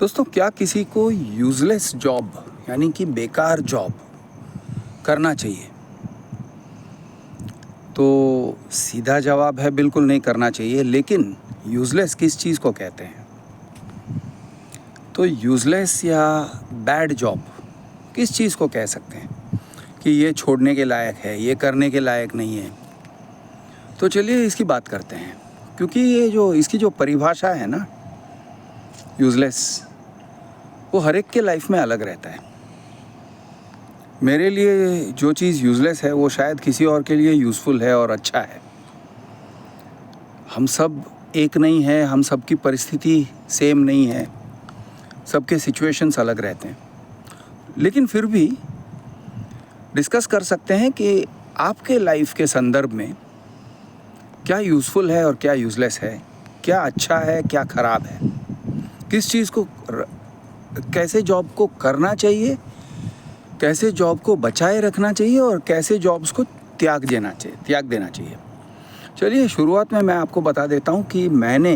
दोस्तों, क्या किसी को यूज़लेस जॉब यानी कि बेकार जॉब करना चाहिए? तो सीधा जवाब है बिल्कुल नहीं करना चाहिए। लेकिन यूज़लेस किस चीज़ को कहते हैं? तो यूज़लेस या बैड जॉब किस चीज़ को कह सकते हैं कि ये छोड़ने के लायक है, ये करने के लायक नहीं है? तो चलिए इसकी बात करते हैं, क्योंकि ये जो इसकी जो परिभाषा है ना, यूज़लेस, वो हर एक के लाइफ में अलग रहता है। मेरे लिए जो चीज़ यूज़लेस है वो शायद किसी और के लिए यूज़फुल है और अच्छा है। हम सब एक नहीं हैं, हम सब की परिस्थिति सेम नहीं है, सबके सिचुएशंस अलग रहते हैं। लेकिन फिर भी डिस्कस कर सकते हैं कि आपके लाइफ के संदर्भ में क्या यूज़फुल है और क्या यूज़लेस है, क्या अच्छा है, क्या ख़राब है, किस चीज़ को कैसे जॉब को करना चाहिए, कैसे जॉब को बचाए रखना चाहिए और कैसे जॉब्स को त्याग देना चाहिए। चलिए शुरुआत में मैं आपको बता देता हूँ कि मैंने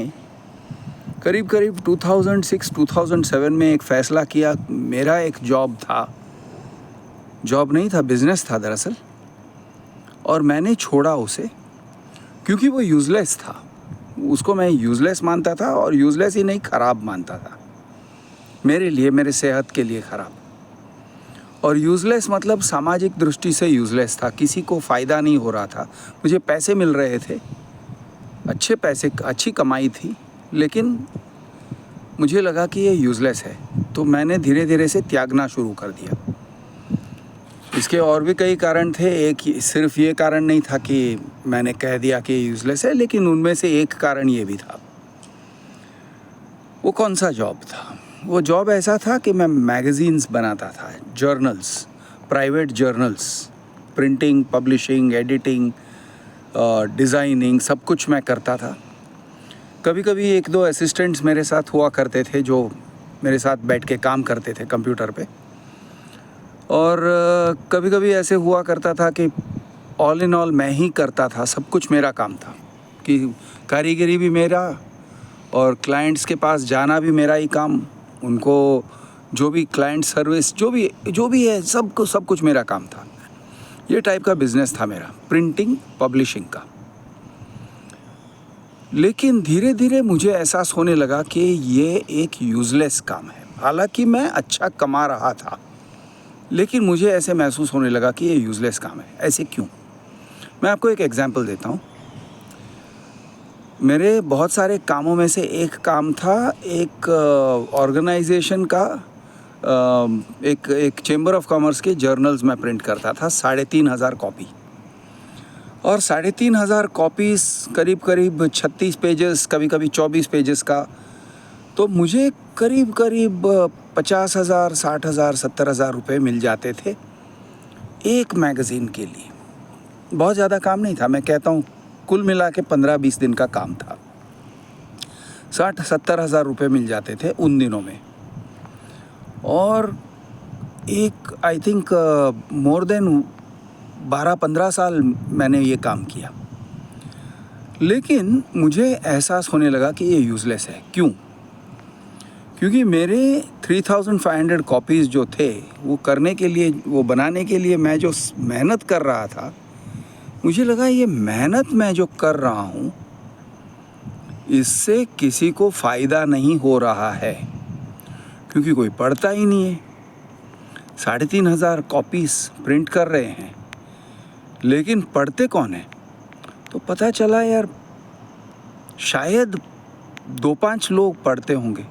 करीब 2006-2007 में एक फ़ैसला किया। मेरा एक जॉब नहीं था, बिज़नेस था दरअसल, और मैंने छोड़ा उसे क्योंकि वो यूज़लेस था। उसको मैं यूज़लेस मानता था और यूज़लेस ही नहीं, ख़राब मानता था मेरे लिए, मेरे सेहत के लिए ख़राब। और यूज़लेस मतलब सामाजिक दृष्टि से यूज़लेस था, किसी को फ़ायदा नहीं हो रहा था। मुझे पैसे मिल रहे थे, अच्छे पैसे, अच्छी कमाई थी, लेकिन मुझे लगा कि ये यूज़लेस है, तो मैंने धीरे धीरे से त्यागना शुरू कर दिया। इसके और भी कई कारण थे, एक सिर्फ ये कारण नहीं था कि मैंने कह दिया कि यूज़लेस है, लेकिन उनमें से एक कारण ये भी था। वो कौन सा जॉब था? वो जॉब ऐसा था कि मैं मैगज़ीन्स बनाता था, journals, private journals, printing, publishing, editing, designing, सब कुछ मैं करता था। कभी कभी एक दो असिस्टेंट्स मेरे साथ हुआ करते थे जो मेरे साथ बैठ के काम करते थे कंप्यूटर पे। और कभी कभी ऐसे हुआ करता था कि ऑल इन ऑल मैं ही करता था, सब कुछ मेरा काम था, कि कारीगरी भी मेरा और क्लाइंट्स के पास जाना भी मेरा ही काम, उनको जो भी क्लाइंट सर्विस जो भी है, सब कुछ मेरा काम था। ये टाइप का बिज़नेस था मेरा, प्रिंटिंग पब्लिशिंग का। लेकिन धीरे धीरे मुझे एहसास होने लगा कि ये एक यूज़लेस काम है। हालांकि मैं अच्छा कमा रहा था, लेकिन मुझे ऐसे महसूस होने लगा कि ये यूज़लेस काम है। ऐसे क्यों? मैं आपको एक एग्जांपल देता हूँ। मेरे बहुत सारे कामों में से एक काम था, एक ऑर्गेनाइजेशन का, एक चेंबर ऑफ कॉमर्स के जर्नल्स मैं प्रिंट करता था, 3,500 कॉपी। और 3,500 कॉपीज़, करीब 36 पेजेस, कभी 24 पेजेस का। तो मुझे करीब 50,000, 60,000, 70,000 रुपये मिल जाते थे एक मैगज़ीन के लिए। बहुत ज़्यादा काम नहीं था, मैं कहता हूँ कुल मिला के 15-20 दिन का काम था। 60-70 हज़ार रुपये मिल जाते थे उन दिनों में। और एक आई थिंक मोर देन 12-15 साल मैंने ये काम किया। लेकिन मुझे एहसास होने लगा कि ये यूज़लेस है। क्यों? क्योंकि मेरे 3,500 कॉपीज़ जो थे, वो करने के लिए, वो बनाने के लिए मैं जो मेहनत कर रहा था, मुझे लगा ये मेहनत मैं जो कर रहा हूँ, इससे किसी को फ़ायदा नहीं हो रहा है, क्योंकि कोई पढ़ता ही नहीं है। 3,500 कॉपीज़ प्रिंट कर रहे हैं, लेकिन पढ़ते कौन है? तो पता चला यार, शायद 2-5 लोग पढ़ते होंगे,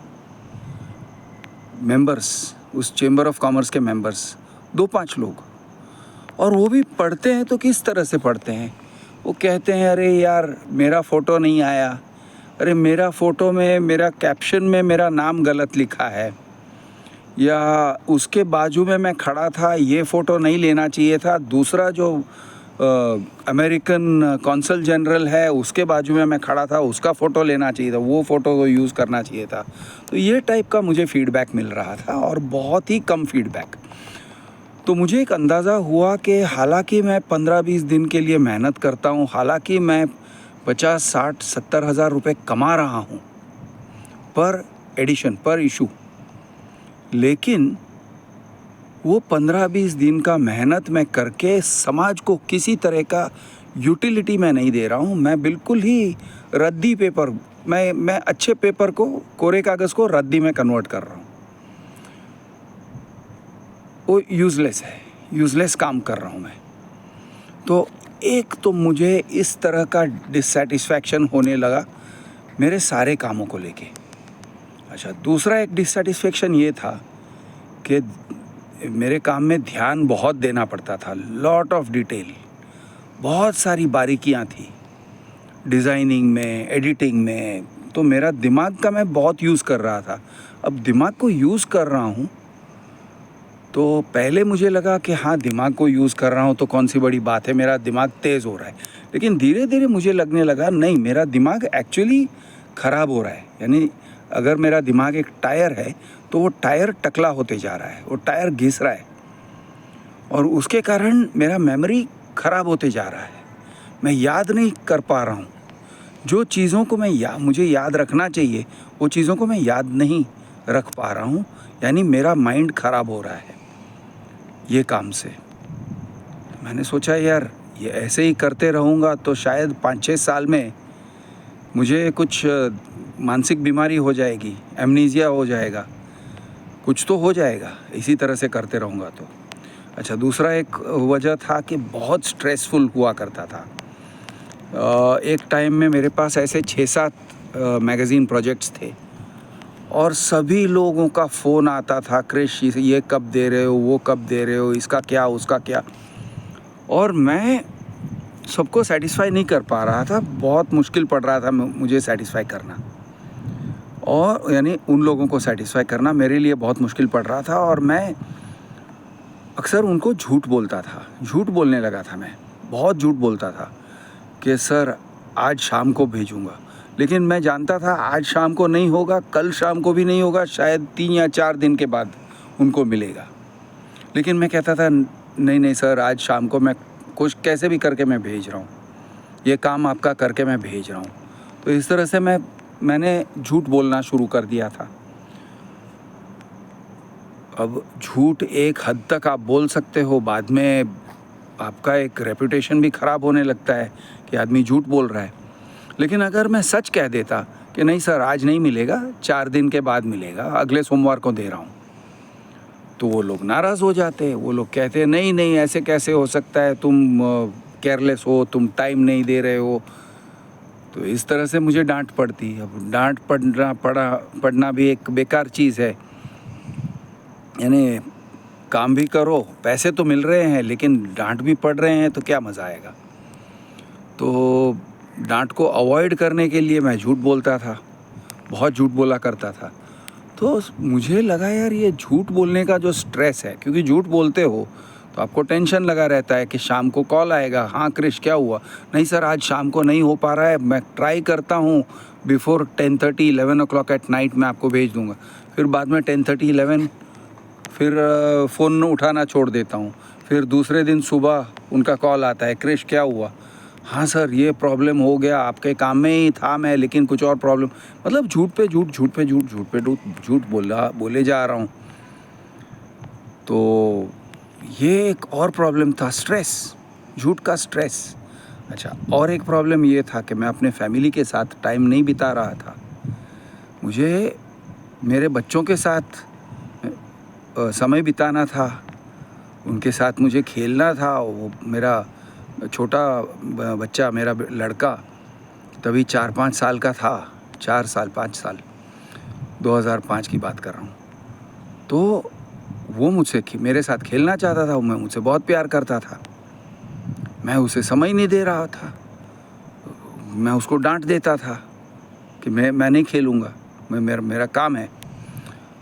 मेंबर्स, उस चेंबर ऑफ कॉमर्स के मेंबर्स, 2-5 लोग। और वो भी पढ़ते हैं तो किस तरह से पढ़ते हैं? वो कहते हैं, अरे यार मेरा फ़ोटो नहीं आया, अरे मेरा फ़ोटो में, मेरा कैप्शन में मेरा नाम गलत लिखा है, या उसके बाजू में मैं खड़ा था, ये फ़ोटो नहीं लेना चाहिए था, दूसरा जो अमेरिकन कॉन्सल जनरल है उसके बाजू में मैं खड़ा था, उसका फ़ोटो लेना चाहिए था, वो फ़ोटो को यूज़ करना चाहिए था। तो ये टाइप का मुझे फ़ीडबैक मिल रहा था, और बहुत ही कम फ़ीडबैक। तो मुझे एक अंदाज़ा हुआ कि हालांकि मैं 15-20 दिन के लिए मेहनत करता हूँ, हालांकि मैं 50, 60, 70 हज़ार रुपये कमा रहा हूँ पर एडिशन, पर इशू, लेकिन वो 15-20 दिन का मेहनत मैं करके समाज को किसी तरह का यूटिलिटी मैं नहीं दे रहा हूँ। मैं बिल्कुल ही रद्दी पेपर, मैं अच्छे पेपर को, कोरे कागज़ को रद्दी में कन्वर्ट कर रहा हूँ। वो यूज़लेस है, यूज़लेस काम कर रहा हूँ मैं। तो एक तो मुझे इस तरह का डिससेटिस्फैक्शन होने लगा मेरे सारे कामों को लेके। अच्छा, दूसरा एक डिससेटिस्फैक्शन ये था कि मेरे काम में ध्यान बहुत देना पड़ता था, लॉट ऑफ डिटेल, बहुत सारी बारीकियाँ थी डिज़ाइनिंग में, एडिटिंग में। तो मेरा दिमाग का मैं बहुत यूज़ कर रहा था। अब दिमाग को यूज़ कर रहा हूँ तो पहले मुझे लगा कि हाँ, दिमाग को यूज़ कर रहा हूँ तो कौन सी बड़ी बात है, मेरा दिमाग तेज़ हो रहा है। लेकिन धीरे धीरे मुझे लगने लगा नहीं, मेरा दिमाग एक्चुअली ख़राब हो रहा है। यानी अगर मेरा दिमाग एक टायर है तो वो टायर टकला होते जा रहा है, वो टायर घिस रहा है और उसके कारण मेरा मेमोरी ख़राब होते जा रहा है। मैं याद नहीं कर पा रहा हूँ जो चीज़ों को मुझे याद रखना चाहिए, वो चीज़ों को मैं याद नहीं रख पा रहा हूँ। यानी मेरा माइंड ख़राब हो रहा है ये काम से। मैंने सोचा यार, ये ऐसे ही करते रहूँगा तो शायद 5-6 साल में मुझे कुछ मानसिक बीमारी हो जाएगी, एमनीजिया हो जाएगा, कुछ तो हो जाएगा इसी तरह से करते रहूँगा तो। अच्छा, दूसरा एक वजह था कि बहुत स्ट्रेसफुल हुआ करता था। एक टाइम में मेरे पास ऐसे 6-7 मैगज़ीन प्रोजेक्ट्स थे और सभी लोगों का फ़ोन आता था, क्रिश ये कब दे रहे हो, वो कब दे रहे हो, इसका क्या, उसका क्या। और मैं सबको सेटिस्फाई नहीं कर पा रहा था, बहुत मुश्किल पड़ रहा था मुझे सेटिस्फाई करना, और यानी उन लोगों को सेटिस्फाई करना मेरे लिए बहुत मुश्किल पड़ रहा था। और मैं अक्सर उनको झूठ बोलता था, झूठ बोलने लगा था मैं, बहुत झूठ बोलता था कि सर आज शाम को भेजूँगा। लेकिन मैं जानता था आज शाम को नहीं होगा, कल शाम को भी नहीं होगा, शायद 3 या 4 दिन के बाद उनको मिलेगा। लेकिन मैं कहता था नहीं नहीं सर, आज शाम को मैं कुछ कैसे भी करके मैं भेज रहा हूँ, ये काम आपका करके मैं भेज रहा हूँ। तो इस तरह से मैंने झूठ बोलना शुरू कर दिया था। अब झूठ एक हद तक आप बोल सकते हो, बाद में आपका एक रेपुटेशन भी ख़राब होने लगता है कि आदमी झूठ बोल रहा है। लेकिन अगर मैं सच कह देता कि नहीं सर आज नहीं मिलेगा, 4 दिन के बाद मिलेगा, अगले सोमवार को दे रहा हूँ, तो वो लोग नाराज़ हो जाते। वो लोग कहते नहीं नहीं, ऐसे कैसे हो सकता है, तुम केयरलेस हो, तुम टाइम नहीं दे रहे हो। तो इस तरह से मुझे डांट पड़ती। अब डांट पड़ना भी एक बेकार चीज़ है। यानी काम भी करो, पैसे तो मिल रहे हैं, लेकिन डांट भी पड़ रहे हैं तो क्या मज़ा आएगा। तो डांट को अवॉइड करने के लिए मैं झूठ बोलता था, बहुत झूठ बोला करता था। तो मुझे लगा यार, ये झूठ बोलने का जो स्ट्रेस है, क्योंकि झूठ बोलते हो तो आपको टेंशन लगा रहता है कि शाम को कॉल आएगा, हाँ क्रिश क्या हुआ, नहीं सर आज शाम को नहीं हो पा रहा है, मैं ट्राई करता हूँ बिफोर 10:30-11 o'clock एट नाइट मैं आपको भेज दूँगा। फिर बाद में 10:30-11 फिर फ़ोन उठाना छोड़ देता हूँ। फिर दूसरे दिन सुबह उनका कॉल आता है, क्रिश क्या हुआ, हाँ सर ये प्रॉब्लम हो गया, आपके काम में ही था मैं, लेकिन कुछ और प्रॉब्लम। मतलब झूठ पे झूठ बोले जा रहा हूँ। तो ये एक और प्रॉब्लम था, स्ट्रेस, झूठ का स्ट्रेस। अच्छा, और एक प्रॉब्लम ये था कि मैं अपने फैमिली के साथ टाइम नहीं बिता रहा था। मुझे मेरे बच्चों के साथ समय बिताना था, उनके साथ मुझे खेलना था। वो मेरा छोटा बच्चा, मेरा लड़का तभी 4-5 साल का था, 4 साल 5 साल, 2005 की बात कर रहा हूँ। तो वो मुझसे मेरे साथ खेलना चाहता था, मैं मुझसे बहुत प्यार करता था, मैं उसे समय नहीं दे रहा था। मैं उसको डांट देता था कि मैं नहीं खेलूँगा, मेरा काम है।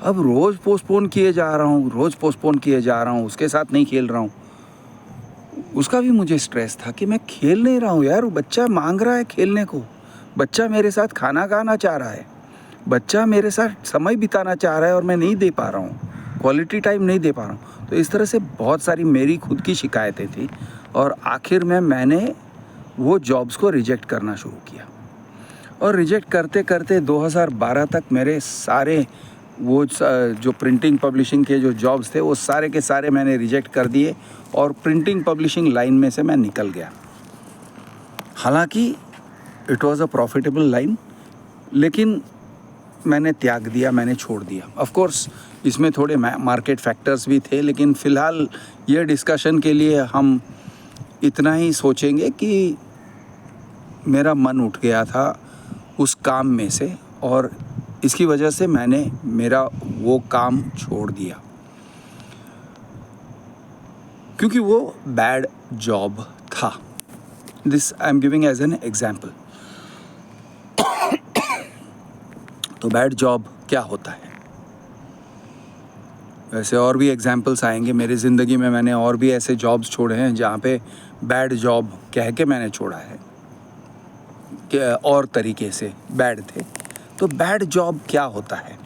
अब रोज़ पोस्टपोन किए जा रहा हूँ, उसके साथ नहीं खेल रहा हूँ। उसका भी मुझे स्ट्रेस था कि मैं खेल नहीं रहा हूँ यार, बच्चा मांग रहा है खेलने को, बच्चा मेरे साथ खाना खाना चाह रहा है, बच्चा मेरे साथ समय बिताना चाह रहा है और मैं नहीं दे पा रहा हूँ, क्वालिटी टाइम नहीं दे पा रहा हूँ। तो इस तरह से बहुत सारी मेरी खुद की शिकायतें थी और आखिर में मैंने वो जॉब्स को रिजेक्ट करना शुरू किया। और रिजेक्ट करते करते 2012 तक मेरे सारे वो जो प्रिंटिंग पब्लिशिंग के जो जॉब्स थे वो सारे के सारे मैंने रिजेक्ट कर दिए और प्रिंटिंग पब्लिशिंग लाइन में से मैं निकल गया। हालांकि it was a profitable line, लेकिन मैंने त्याग दिया, मैंने छोड़ दिया। ऑफ कोर्स इसमें थोड़े मार्केट फैक्टर्स भी थे, लेकिन फ़िलहाल ये डिस्कशन के लिए हम इतना ही सोचेंगे कि मेरा मन उठ गया था उस काम में से और इसकी वजह से मैंने मेरा वो काम छोड़ दिया, क्योंकि वो बैड जॉब था। This I am giving as an example. तो बैड जॉब क्या होता है? वैसे और भी एग्जाम्पल्स आएंगे मेरी ज़िंदगी में। मैंने और भी ऐसे जॉब्स छोड़े हैं जहाँ पे बैड जॉब कह के मैंने छोड़ा है कि और तरीके से बैड थे। तो बैड जॉब क्या होता है?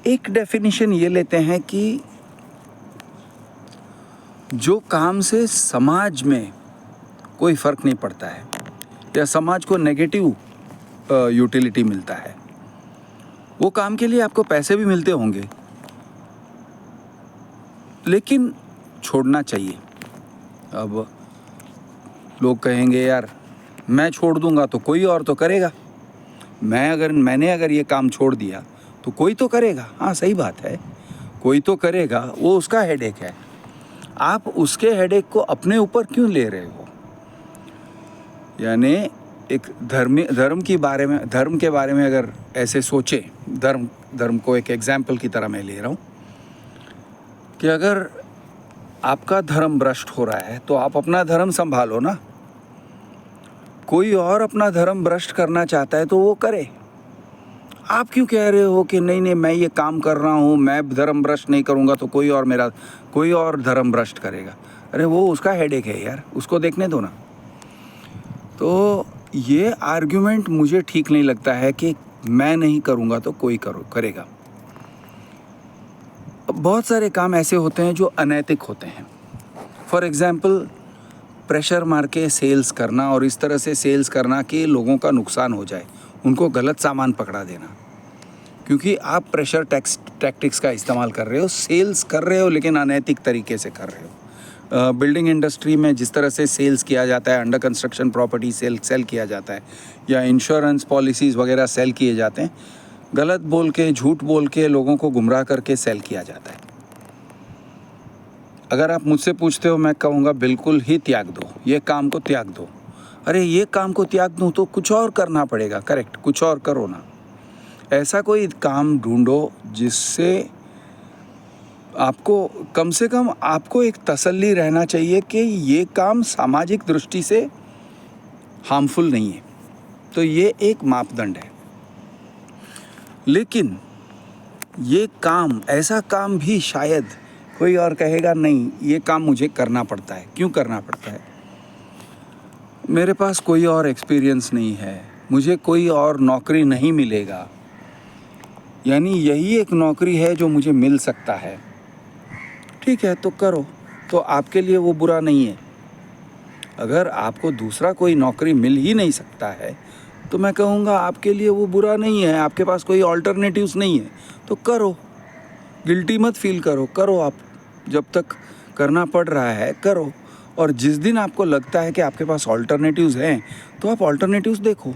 एक डेफिनेशन ये लेते हैं कि जो काम से समाज में कोई फ़र्क नहीं पड़ता है या समाज को नेगेटिव यूटिलिटी मिलता है, वो काम के लिए आपको पैसे भी मिलते होंगे, लेकिन छोड़ना चाहिए। अब लोग कहेंगे यार मैं छोड़ दूंगा तो कोई और तो करेगा, मैंने अगर ये काम छोड़ दिया तो कोई तो करेगा। हाँ सही बात है, कोई तो करेगा, वो उसका हेडेक है। आप उसके हेडेक को अपने ऊपर क्यों ले रहे हो? यानी एक धर्म के बारे में अगर ऐसे सोचे, धर्म को एक एग्जाम्पल की तरह मैं ले रहा हूँ कि अगर आपका धर्म भ्रष्ट हो रहा है तो आप अपना धर्म संभालो ना। कोई और अपना धर्म भ्रष्ट करना चाहता है तो वो करे। आप क्यों कह रहे हो कि नहीं मैं ये काम कर रहा हूँ, मैं धर्म भ्रष्ट नहीं करूँगा तो कोई और धर्म भ्रष्ट करेगा? अरे वो उसका हेडेक है यार, उसको देखने दो ना। तो ये आर्ग्यूमेंट मुझे ठीक नहीं लगता है कि मैं नहीं करूँगा तो कोई करेगा। बहुत सारे काम ऐसे होते हैं जो अनैतिक होते हैं। फॉर एग्ज़ाम्पल प्रेशर मार के सेल्स करना और इस तरह से सेल्स करना कि लोगों का नुकसान हो जाए, उनको गलत सामान पकड़ा देना, क्योंकि आप प्रेशर टैक्टिक्स का इस्तेमाल कर रहे हो, सेल्स कर रहे हो लेकिन अनैतिक तरीके से कर रहे हो। बिल्डिंग इंडस्ट्री में जिस तरह से सेल्स किया जाता है, अंडर कंस्ट्रक्शन प्रॉपर्टी सेल किया जाता है या इंश्योरेंस पॉलिसीज़ वगैरह सेल किए जाते हैं, गलत बोल के, झूठ बोल के, लोगों को गुमराह करके सेल किया जाता है। अगर आप मुझसे पूछते हो, मैं कहूँगा बिल्कुल ही त्याग दो, ये काम को त्याग दो। अरे ये काम को त्याग दूँ तो कुछ और करना पड़ेगा, करेक्ट, कुछ और करो ना। ऐसा कोई काम ढूंढो जिससे आपको कम से कम आपको एक तसल्ली रहना चाहिए कि ये काम सामाजिक दृष्टि से हार्मफुल नहीं है। तो ये एक मापदंड है। लेकिन ये काम, ऐसा काम भी शायद कोई और कहेगा नहीं ये काम मुझे करना पड़ता है। क्यों करना पड़ता है? मेरे पास कोई और एक्सपीरियंस नहीं है, मुझे कोई और नौकरी नहीं मिलेगा, यानी यही एक नौकरी है जो मुझे मिल सकता है। ठीक है तो करो, तो आपके लिए वो बुरा नहीं है। अगर आपको दूसरा कोई नौकरी मिल ही नहीं सकता है तो मैं कहूँगा आपके लिए वो बुरा नहीं है, आपके पास कोई ऑल्टरनेटिव्स नहीं है तो करो। गिल्टी मत फील करो आप, जब तक करना पड़ रहा है करो। और जिस दिन आपको लगता है कि आपके पास ऑल्टरनेटिव्स हैं तो आप ऑल्टरनेटिव्स देखो।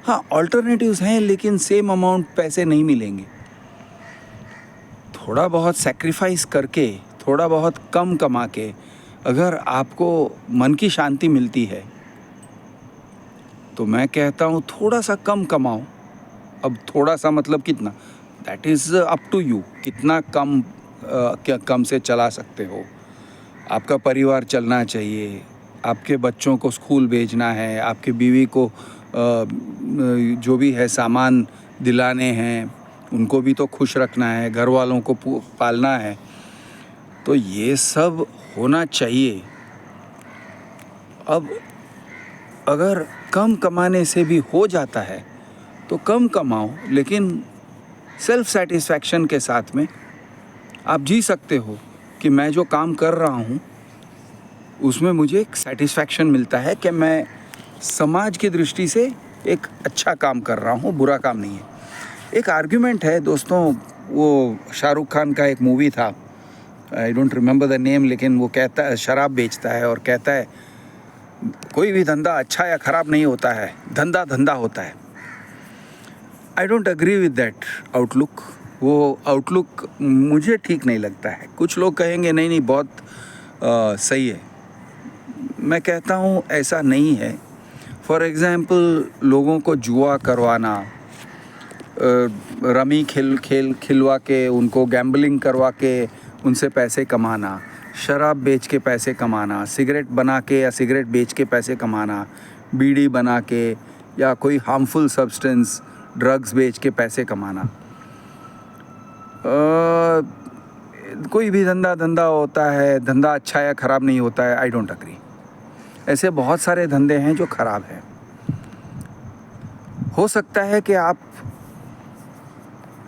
हाँ ऑल्टरनेटिव्स हैं लेकिन सेम अमाउंट पैसे नहीं मिलेंगे। थोड़ा बहुत सैक्रिफाइस करके, थोड़ा बहुत कम कमा के अगर आपको मन की शांति मिलती है तो मैं कहता हूँ थोड़ा सा कम कमाओ। अब थोड़ा सा मतलब कितना, that is up to you, कितना क्या कम से चला सकते हो। आपका परिवार चलना चाहिए, आपके बच्चों को स्कूल भेजना है, आपके बीवी को जो भी है सामान दिलाने हैं, उनको भी तो खुश रखना है, घर वालों को पालना है, तो ये सब होना चाहिए। अब अगर कम कमाने से भी हो जाता है तो कम कमाओ, लेकिन सेल्फ सेटिस्फैक्शन के साथ में आप जी सकते हो कि मैं जो काम कर रहा हूँ उसमें मुझे एक सेटिस्फैक्शन मिलता है कि मैं समाज की दृष्टि से एक अच्छा काम कर रहा हूँ, बुरा काम नहीं है। एक आर्ग्यूमेंट है दोस्तों, वो शाहरुख खान का एक मूवी था, I don't remember the name, लेकिन वो कहता है, शराब बेचता है और कहता है कोई भी धंधा अच्छा या ख़राब नहीं होता है, धंधा धंधा होता है। I don't agree with that outlook. वो आउटलुक मुझे ठीक नहीं लगता है। कुछ लोग कहेंगे नहीं नहीं बहुत सही है, मैं कहता हूँ ऐसा नहीं है। फॉर एग्ज़ाम्पल लोगों को जुआ करवाना, रमी खिलवा के, उनको गैम्बलिंग करवा के उनसे पैसे कमाना, शराब बेच के पैसे कमाना, सिगरेट बना के या सिगरेट बेच के पैसे कमाना, बीड़ी बना के या कोई हार्मफुल सब्सटेंस ड्रग्स बेच के पैसे कमाना, कोई भी धंधा होता है, धंधा अच्छा या ख़राब नहीं होता है। I don't agree. ऐसे बहुत सारे धंधे हैं जो ख़राब हैं। हो सकता है कि आप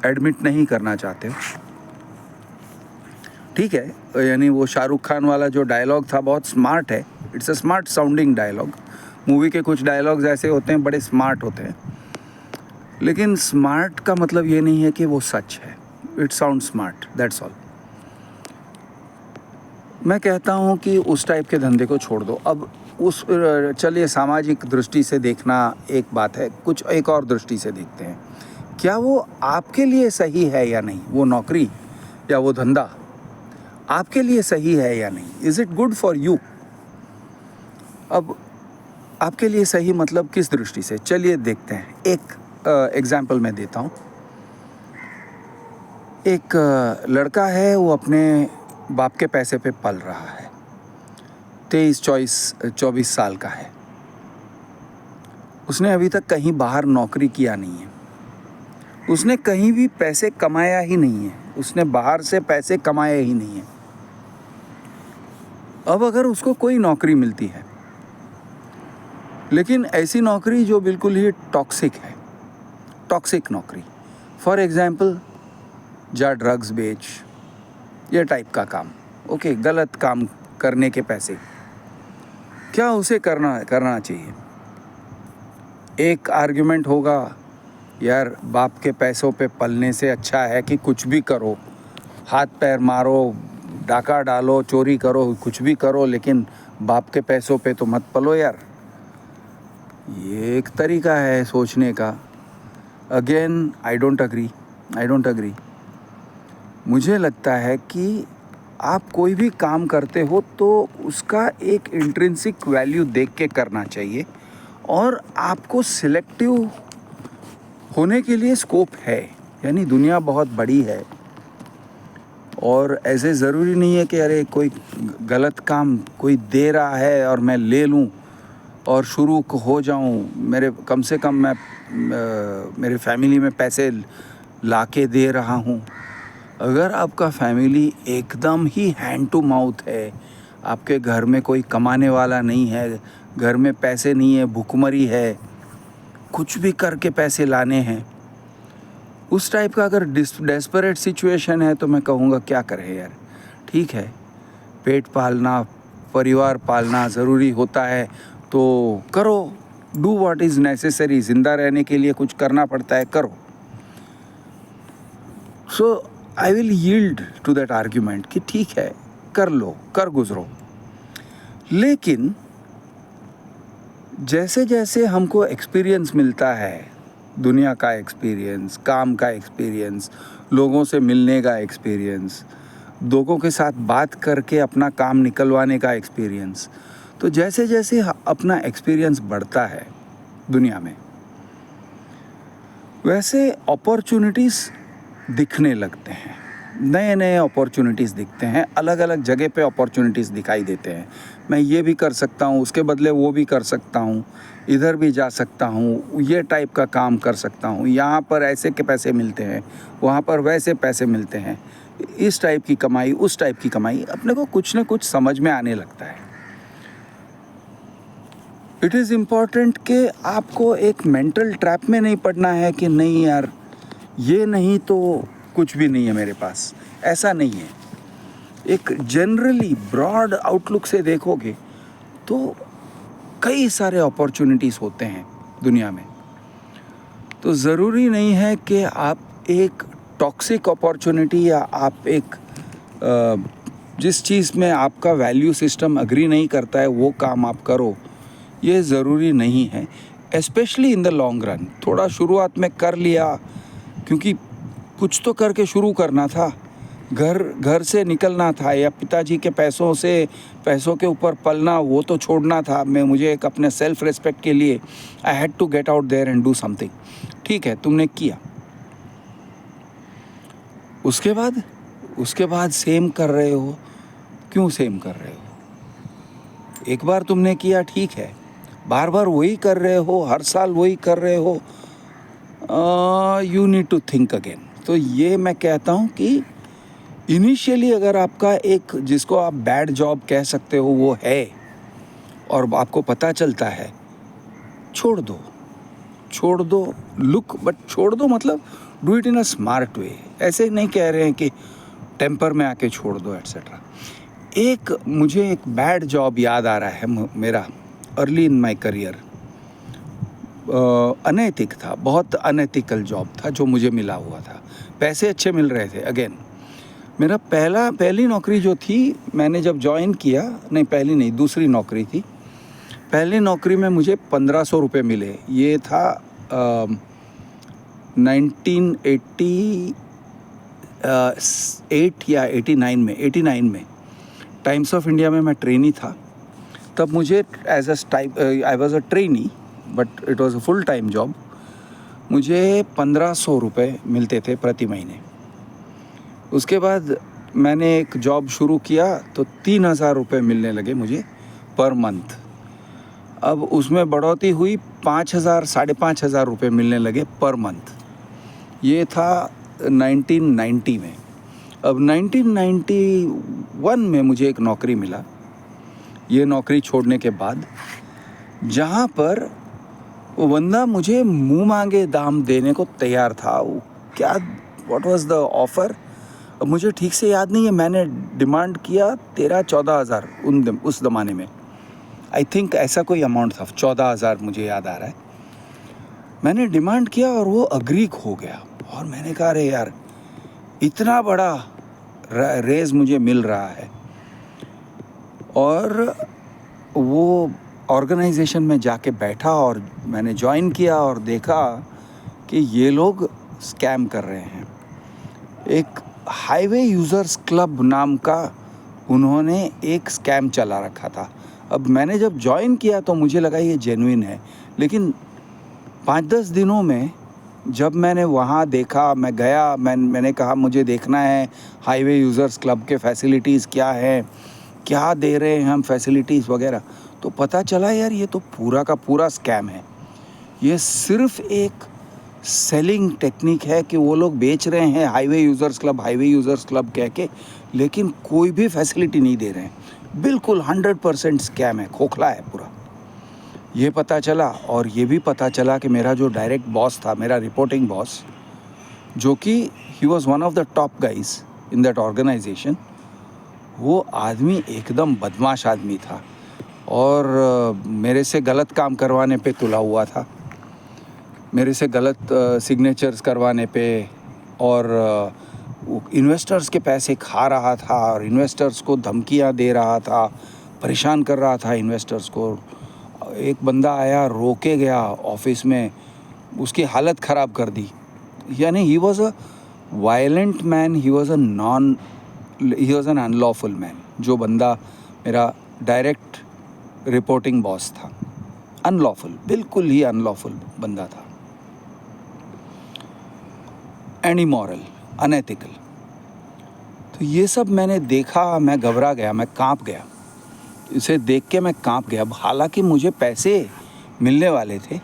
एडमिट नहीं करना चाहते हो, ठीक है। यानी वो शाहरुख खान वाला जो डायलॉग था बहुत स्मार्ट है, it's a smart sounding dialogue. Movie के कुछ डायलॉग्स ऐसे होते हैं, बड़े स्मार्ट होते हैं, लेकिन स्मार्ट का मतलब ये नहीं है कि वो सच है। It sound smart, that's all. मैं कहता हूँ कि उस टाइप के धंधे को छोड़ दो। अब उस चलिए सामाजिक दृष्टि से देखना एक बात है, कुछ एक और दृष्टि से देखते हैं, क्या वो आपके लिए सही है या नहीं, वो नौकरी या वो धंधा आपके लिए सही है या नहीं, is it good for you. अब आपके लिए सही मतलब किस दृष्टि से, चलिए देखते हैं। एक एग्जाम्पल मैं देता हूँ। एक लड़का है, वो अपने बाप के पैसे पे पल रहा है, 23-24 साल का है। उसने अभी तक कहीं बाहर नौकरी किया नहीं है, उसने कहीं भी पैसे कमाया ही नहीं है, उसने बाहर से पैसे कमाए ही नहीं है। अब अगर उसको कोई नौकरी मिलती है, लेकिन ऐसी नौकरी जो बिल्कुल ही टॉक्सिक है, टॉक्सिक नौकरी, फॉर एग्जाम्पल जा ड्रग्स बेच, ये टाइप का काम, ओके, गलत काम करने के पैसे, क्या उसे करना चाहिए? एक आर्ग्यूमेंट होगा, यार बाप के पैसों पे पलने से अच्छा है कि कुछ भी करो, हाथ पैर मारो, डाका डालो, चोरी करो, कुछ भी करो, लेकिन बाप के पैसों पे तो मत पलो यार। ये एक तरीका है सोचने का। Again I don't agree. मुझे लगता है कि आप कोई भी काम करते हो तो उसका एक इंट्रिंसिक वैल्यू देख के करना चाहिए, और आपको सिलेक्टिव होने के लिए स्कोप है। यानी दुनिया बहुत बड़ी है, और ऐसे ज़रूरी नहीं है कि अरे कोई गलत काम कोई दे रहा है और मैं ले लूँ और शुरू हो जाऊँ। कम से कम मैं मेरे फैमिली में पैसे ला के दे रहा हूँ। अगर आपका फैमिली एकदम ही हैंड टू माउथ है, आपके घर में कोई कमाने वाला नहीं है, घर में पैसे नहीं है, भुखमरी है, कुछ भी करके पैसे लाने हैं, उस टाइप का अगर डेस्परेट सिचुएशन है तो मैं कहूँगा क्या करें यार। ठीक है, पेट पालना, परिवार पालना ज़रूरी होता है तो करो, डू व्हाट इज़ नेसेसरी। ज़िंदा रहने के लिए कुछ करना पड़ता है, करो। So I will yield to that argument कि ठीक है, कर लो, कर गुजरो। लेकिन जैसे जैसे हमको एक्सपीरियंस मिलता है, दुनिया का एक्सपीरियंस, काम का एक्सपीरियंस, लोगों से मिलने का एक्सपीरियंस, लोगों के साथ बात करके अपना काम निकलवाने का एक्सपीरियंस, तो जैसे जैसे अपना एक्सपीरियंस बढ़ता है दुनिया में, वैसे अपॉर्चुनिटीज़ दिखने लगते हैं, नए नए अपॉर्चुनिटीज़ दिखते हैं, अलग अलग जगह पे अपॉर्चुनिटीज़ दिखाई देते हैं। मैं ये भी कर सकता हूँ, उसके बदले वो भी कर सकता हूँ, इधर भी जा सकता हूँ, ये टाइप का काम कर सकता हूँ, यहाँ पर ऐसे के पैसे मिलते हैं, वहाँ पर वैसे पैसे मिलते हैं, इस टाइप की कमाई, उस टाइप की कमाई, अपने को कुछ न कुछ समझ में आने लगता है। इट इज़ इम्पॉर्टेंट कि आपको एक मेंटल ट्रैप में नहीं पड़ना है कि नहीं यार ये नहीं तो कुछ भी नहीं है मेरे पास, ऐसा नहीं है। एक जनरली ब्रॉड आउटलुक से देखोगे तो कई सारे अपॉर्चुनिटीज़ होते हैं दुनिया में। तो ज़रूरी नहीं है कि आप एक टॉक्सिक अपॉर्चुनिटी या आप एक जिस चीज़ में आपका वैल्यू सिस्टम अग्री नहीं करता है वो काम आप करो, ये ज़रूरी नहीं है, especially in the long run. थोड़ा शुरुआत में कर लिया, क्योंकि कुछ तो करके शुरू करना था, घर से निकलना था, या पिताजी के पैसों के ऊपर पलना वो तो छोड़ना था। मुझे एक अपने सेल्फ रिस्पेक्ट के लिए I had to get out there and do something. ठीक है, तुमने किया, उसके बाद सेम कर रहे हो। क्यों सेम कर रहे हो? एक बार तुमने किया, ठीक है, बार बार वही कर रहे हो, हर साल वही कर रहे हो, you need to think again. तो ये मैं कहता हूँ कि इनिशियली अगर आपका एक, जिसको आप बैड जॉब कह सकते हो, वो है और आपको पता चलता है, छोड़ दो, बट छोड़ दो मतलब do it in a smart way. ऐसे नहीं कह रहे हैं कि टेम्पर में आके छोड़ दो एट्सेट्रा। मुझे एक बैड जॉब याद आ रहा है मेरा, अर्ली इन माय करियर। अनैतिक था, बहुत अनएथिकल जॉब था जो मुझे मिला हुआ था। पैसे अच्छे मिल रहे थे। अगेन, मेरा पहली नौकरी जो थी, मैंने जब ज्वाइन किया, नहीं पहली नहीं, दूसरी नौकरी थी। पहली नौकरी में मुझे 1500 रुपये मिले। ये था 1988 या 89 में टाइम्स ऑफ इंडिया में मैं ट्रेनी था। तब मुझे I was a trainee, but it was a full time job. मुझे 1500 रुपये मिलते थे प्रति महीने। उसके बाद मैंने एक जॉब शुरू किया तो 3000 रुपये मिलने लगे मुझे पर मंथ। अब उसमें बढ़ोतरी हुई, 5000 5500 रुपये मिलने लगे पर मंथ। ये था 1990 में। अब 1991 में मुझे एक नौकरी मिला, ये नौकरी छोड़ने के बाद, जहाँ पर वो बंदा मुझे मुंह मांगे दाम देने को तैयार था। क्या, व्हाट वाज द ऑफ़र, अब मुझे ठीक से याद नहीं है। मैंने डिमांड किया 13-14 हज़ार उस ज़माने में, आई थिंक ऐसा कोई अमाउंट था, 14 हज़ार मुझे याद आ रहा है। मैंने डिमांड किया और वो अग्री हो गया। और मैंने कहा, अरे यार, इतना बड़ा रेज मुझे मिल रहा है। और वो ऑर्गेनाइजेशन में जाके बैठा और मैंने ज्वाइन किया और देखा कि ये लोग स्कैम कर रहे हैं। एक हाईवे यूज़र्स क्लब नाम का उन्होंने एक स्कैम चला रखा था। अब मैंने जब ज्वाइन किया तो मुझे लगा ये जेन्युइन है, लेकिन 5-10 दिनों में जब मैंने वहाँ देखा, मैं गया, मैंने कहा मुझे देखना है हाईवे यूज़र्स क्लब के फैसिलिटीज़ क्या हैं, क्या दे रहे हैं हम फैसिलिटीज़ वगैरह, तो पता चला यार ये तो पूरा का पूरा स्कैम है। ये सिर्फ एक सेलिंग टेक्निक है कि वो लोग बेच रहे हैं हाईवे यूज़र्स क्लब कह के, लेकिन कोई भी फैसिलिटी नहीं दे रहे हैं। बिल्कुल 100% स्कैम है, खोखला है पूरा। ये पता चला। और ये भी पता चला कि मेरा जो डायरेक्ट बॉस था, मेरा रिपोर्टिंग बॉस, जो कि he was one of the top guys in that organization, वो आदमी एकदम बदमाश आदमी था और मेरे से गलत काम करवाने पे तुला हुआ था, मेरे से गलत सिग्नेचर्स करवाने पे, और इन्वेस्टर्स के पैसे खा रहा था और इन्वेस्टर्स को धमकियां दे रहा था, परेशान कर रहा था इन्वेस्टर्स को। एक बंदा आया, रोके गया ऑफिस में, उसकी हालत ख़राब कर दी। यानी he was a violent man, he was an unlawful man. जो बंदा मेरा डायरेक्ट रिपोर्टिंग बॉस था, अनलॉफुल, बिल्कुल ही अनलॉफुल बंदा था, एंड इमोरल, अनएथिकल। तो ये सब मैंने देखा, मैं घबरा गया, मैं कांप गया। इसे देख के मैं कांप गया। हालांकि मुझे पैसे मिलने वाले थे,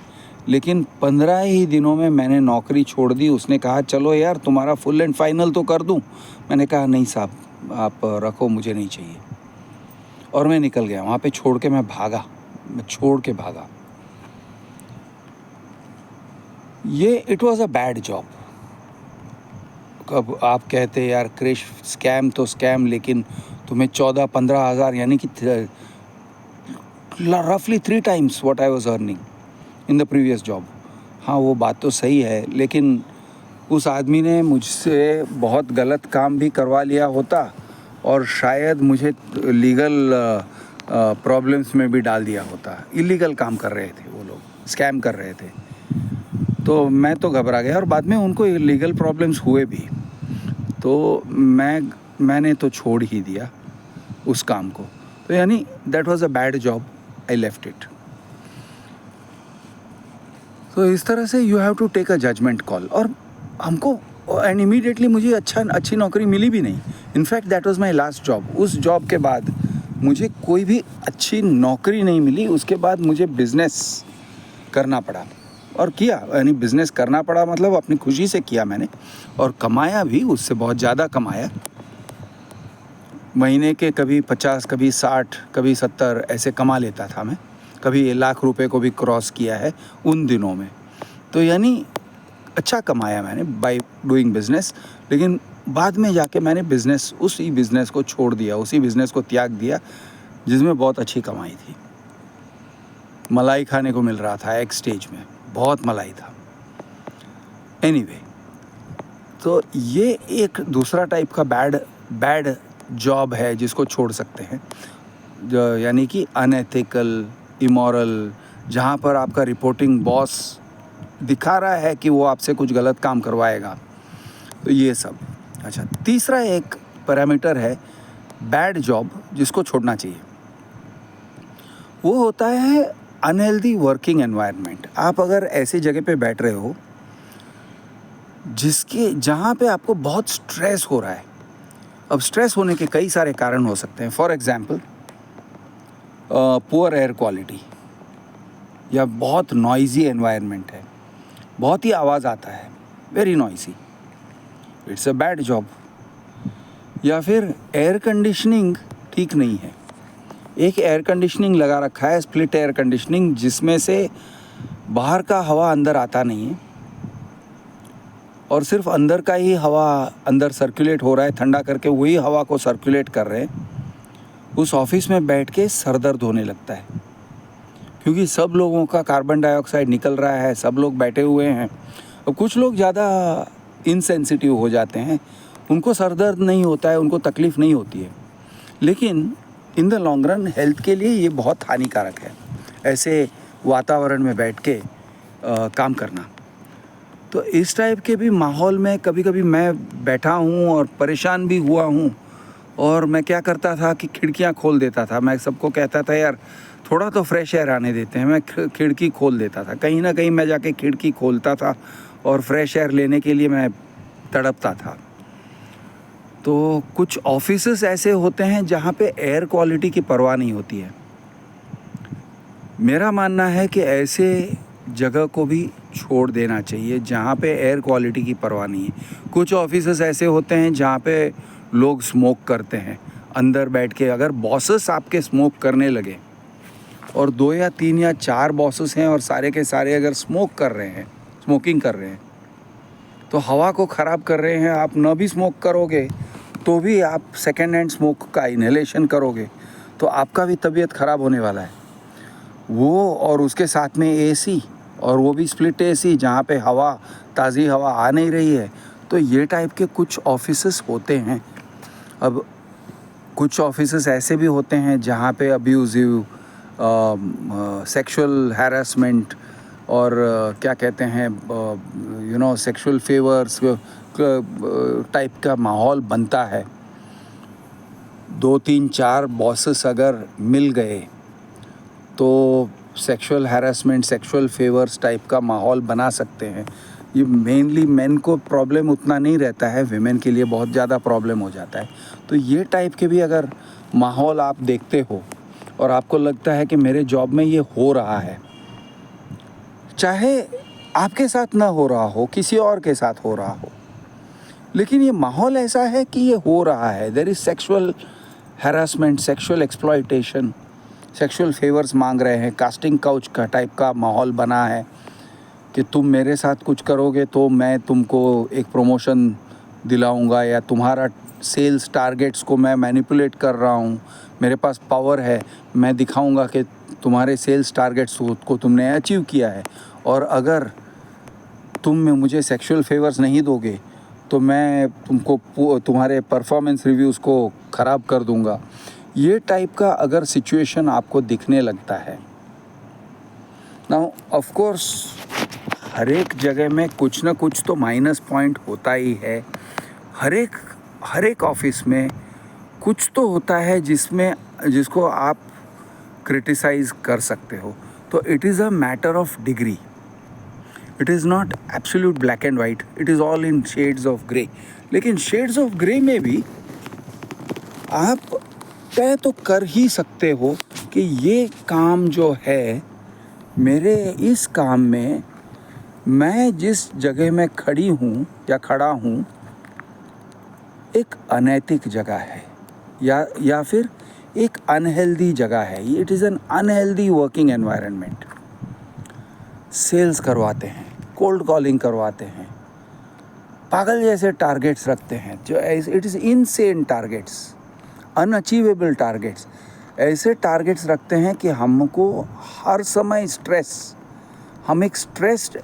लेकिन 15 ही दिनों में मैंने नौकरी छोड़ दी। उसने कहा चलो यार तुम्हारा फुल एंड फाइनल तो कर दूं। मैंने कहा नहीं साहब, आप रखो, मुझे नहीं चाहिए। और मैं निकल गया वहाँ पे, छोड़ के मैं छोड़ के भागा। ये it was a bad job. अब आप कहते यार क्रिश, स्कैम तो स्कैम, लेकिन तुम्हें 14-15 हज़ार, यानी कि रफली 3 times what I was earning in the previous job. हाँ वो बात तो सही है, लेकिन उस आदमी ने मुझसे बहुत गलत काम भी करवा लिया होता और शायद मुझे लीगल प्रॉब्लम्स में भी डाल दिया होता। इलीगल काम कर रहे थे वो लोग, स्कैम कर रहे थे। तो मैं तो घबरा गया और बाद में उनको लीगल प्रॉब्लम्स हुए भी। तो मैंने तो छोड़ ही दिया उस काम को। तो यानी that was a bad job, I left it. तो इस तरह से you have to take a judgement call. और हमको एंड इमीडिएटली मुझे अच्छी नौकरी मिली भी नहीं। In fact that was my last job. उस जॉब के बाद मुझे कोई भी अच्छी नौकरी नहीं मिली। उसके बाद मुझे बिज़नेस करना पड़ा और किया, यानी बिज़नेस करना पड़ा मतलब अपनी खुशी से किया मैंने, और कमाया भी, उससे बहुत ज़्यादा कमाया। महीने के कभी 50, कभी 60, कभी 70 ऐसे कमा लेता था मैं। कभी 1 लाख रुपए को भी क्रॉस किया है उन दिनों में। तो यानी अच्छा कमाया मैंने बाय डूइंग बिज़नेस। लेकिन बाद में जाके मैंने उसी बिज़नेस को छोड़ दिया, उसी बिज़नेस को त्याग दिया जिसमें बहुत अच्छी कमाई थी। मलाई खाने को मिल रहा था एक स्टेज में, बहुत मलाई था। एनीवे, तो ये एक दूसरा टाइप का बैड जॉब है जिसको छोड़ सकते हैं, यानी कि अनएथिकल, इमोरल, जहाँ पर आपका रिपोर्टिंग बॉस दिखा रहा है कि वो आपसे कुछ गलत काम करवाएगा। तो ये सब। अच्छा, तीसरा एक पैरामीटर है बैड जॉब जिसको छोड़ना चाहिए, वो होता है अनहेल्दी वर्किंग एनवायरनमेंट। आप अगर ऐसी जगह पे बैठ रहे हो जहाँ पे आपको बहुत स्ट्रेस हो रहा है। अब स्ट्रेस होने के कई सारे कारण हो सकते हैं। For example, poor air quality, या बहुत नॉइजी एनवायरनमेंट है, बहुत ही आवाज़ आता है, very noisy, it's a bad job. या फिर एयर कंडीशनिंग ठीक नहीं है। एक एयर कंडीशनिंग लगा रखा है, स्प्लिट एयर कंडीशनिंग, जिसमें से बाहर का हवा अंदर आता नहीं है और सिर्फ अंदर का ही हवा अंदर सर्कुलेट हो रहा है, ठंडा करके वही हवा को सर्कुलेट कर रहे हैं। उस ऑफिस में बैठ के सर दर्द होने लगता है, क्योंकि सब लोगों का कार्बन डाइऑक्साइड निकल रहा है, सब लोग बैठे हुए हैं। और कुछ लोग ज़्यादा इनसेंसिटिव हो जाते हैं, उनको सर दर्द नहीं होता है, उनको तकलीफ़ नहीं होती है। लेकिन in the long run health के लिए ये बहुत हानिकारक है, ऐसे वातावरण में बैठ के काम करना। तो इस टाइप के भी माहौल में कभी कभी मैं बैठा हूँ और परेशान भी हुआ हूँ। और मैं क्या करता था कि खिड़कियाँ खोल देता था। मैं सबको कहता था यार थोड़ा तो फ्रेश एयर आने देते हैं। मैं खिड़की खोल देता था, कहीं ना कहीं मैं जाके खिड़की खोलता था और फ्रेश एयर लेने के लिए मैं तड़पता था। तो कुछ ऑफिसेस ऐसे होते हैं जहाँ पे एयर क्वालिटी की परवाह नहीं होती है। मेरा मानना है कि ऐसे जगह को भी छोड़ देना चाहिए जहाँ पे एयर क्वालिटी की परवाह नहीं है। कुछ ऑफिसेस ऐसे होते हैं जहाँ पे लोग स्मोक करते हैं अंदर बैठ के। अगर बॉसेस आपके स्मोक करने लगे और 2 या 3 या 4 बॉसेस हैं और सारे के सारे अगर स्मोकिंग कर रहे हैं तो हवा को ख़राब कर रहे हैं। आप न भी स्मोक करोगे तो भी आप सेकेंड हैंड स्मोक का इनहेलेशन करोगे तो आपका भी तबीयत ख़राब होने वाला है। वो और उसके साथ में एसी, और वो भी स्प्लिट एसी जहाँ पे ताज़ी हवा आ नहीं रही है। तो ये टाइप के कुछ ऑफिसेस होते हैं। अब कुछ ऑफिसेस ऐसे भी होते हैं जहाँ पे अब्यूज़िव, सेक्सुअल हैरेसमेंट और क्या कहते हैं सेक्सुअल फेवर्स टाइप का माहौल बनता है। 2, 3, 4 बॉसेस अगर मिल गए तो sexual harassment, sexual favours type का माहौल बना सकते हैं। ये मेनली मेन को प्रॉब्लम उतना नहीं रहता है, विमेन के लिए बहुत ज़्यादा प्रॉब्लम हो जाता है। तो ये टाइप के भी अगर माहौल आप देखते हो और आपको लगता है कि मेरे जॉब में ये हो रहा है, चाहे आपके साथ ना हो रहा हो, किसी और के साथ हो रहा हो, लेकिन ये माहौल ऐसा है कि ये हो रहा है, there is sexual harassment, sexual exploitation, sexual favours मांग रहे हैं, कास्टिंग काउच का टाइप का माहौल बना है कि तुम मेरे साथ कुछ करोगे तो मैं तुमको एक प्रमोशन दिलाऊंगा, या तुम्हारा सेल्स टारगेट्स को मैं मैनिपुलेट कर रहा हूँ, मेरे पास पावर है, मैं दिखाऊंगा कि तुम्हारे सेल्स टारगेट्स को तुमने अचीव किया है। और अगर तुम में मुझे सेक्सुअल फेवर्स नहीं दोगे तो मैं तुमको तुम्हारे परफॉर्मेंस रिव्यूज़ को ख़राब कर दूंगा, ये टाइप का अगर सिचुएशन आपको दिखने लगता है, नाउ ऑफ कोर्स हर एक जगह में कुछ ना कुछ तो माइनस पॉइंट होता ही है। हर एक ऑफिस में कुछ तो होता है जिसको आप क्रिटिसाइज़ कर सकते हो। तो it is a matter of degree, it is not absolute black and white, it is all in shades of grey. लेकिन शेड्स ऑफ ग्रे में भी आप तय तो कर ही सकते हो कि ये काम जो है, मेरे इस काम में मैं जिस जगह में खड़ी हूँ या खड़ा हूँ एक अनैतिक जगह है या फिर एक अनहेल्दी जगह है। It is an unhealthy working environment. Sales करवाते हैं, कोल्ड कॉलिंग करवाते हैं, पागल जैसे टारगेट्स रखते हैं जो it is insane targets, unachievable targets. ऐसे टारगेट्स रखते हैं कि हमको हर समय हम एक स्ट्रेस्ड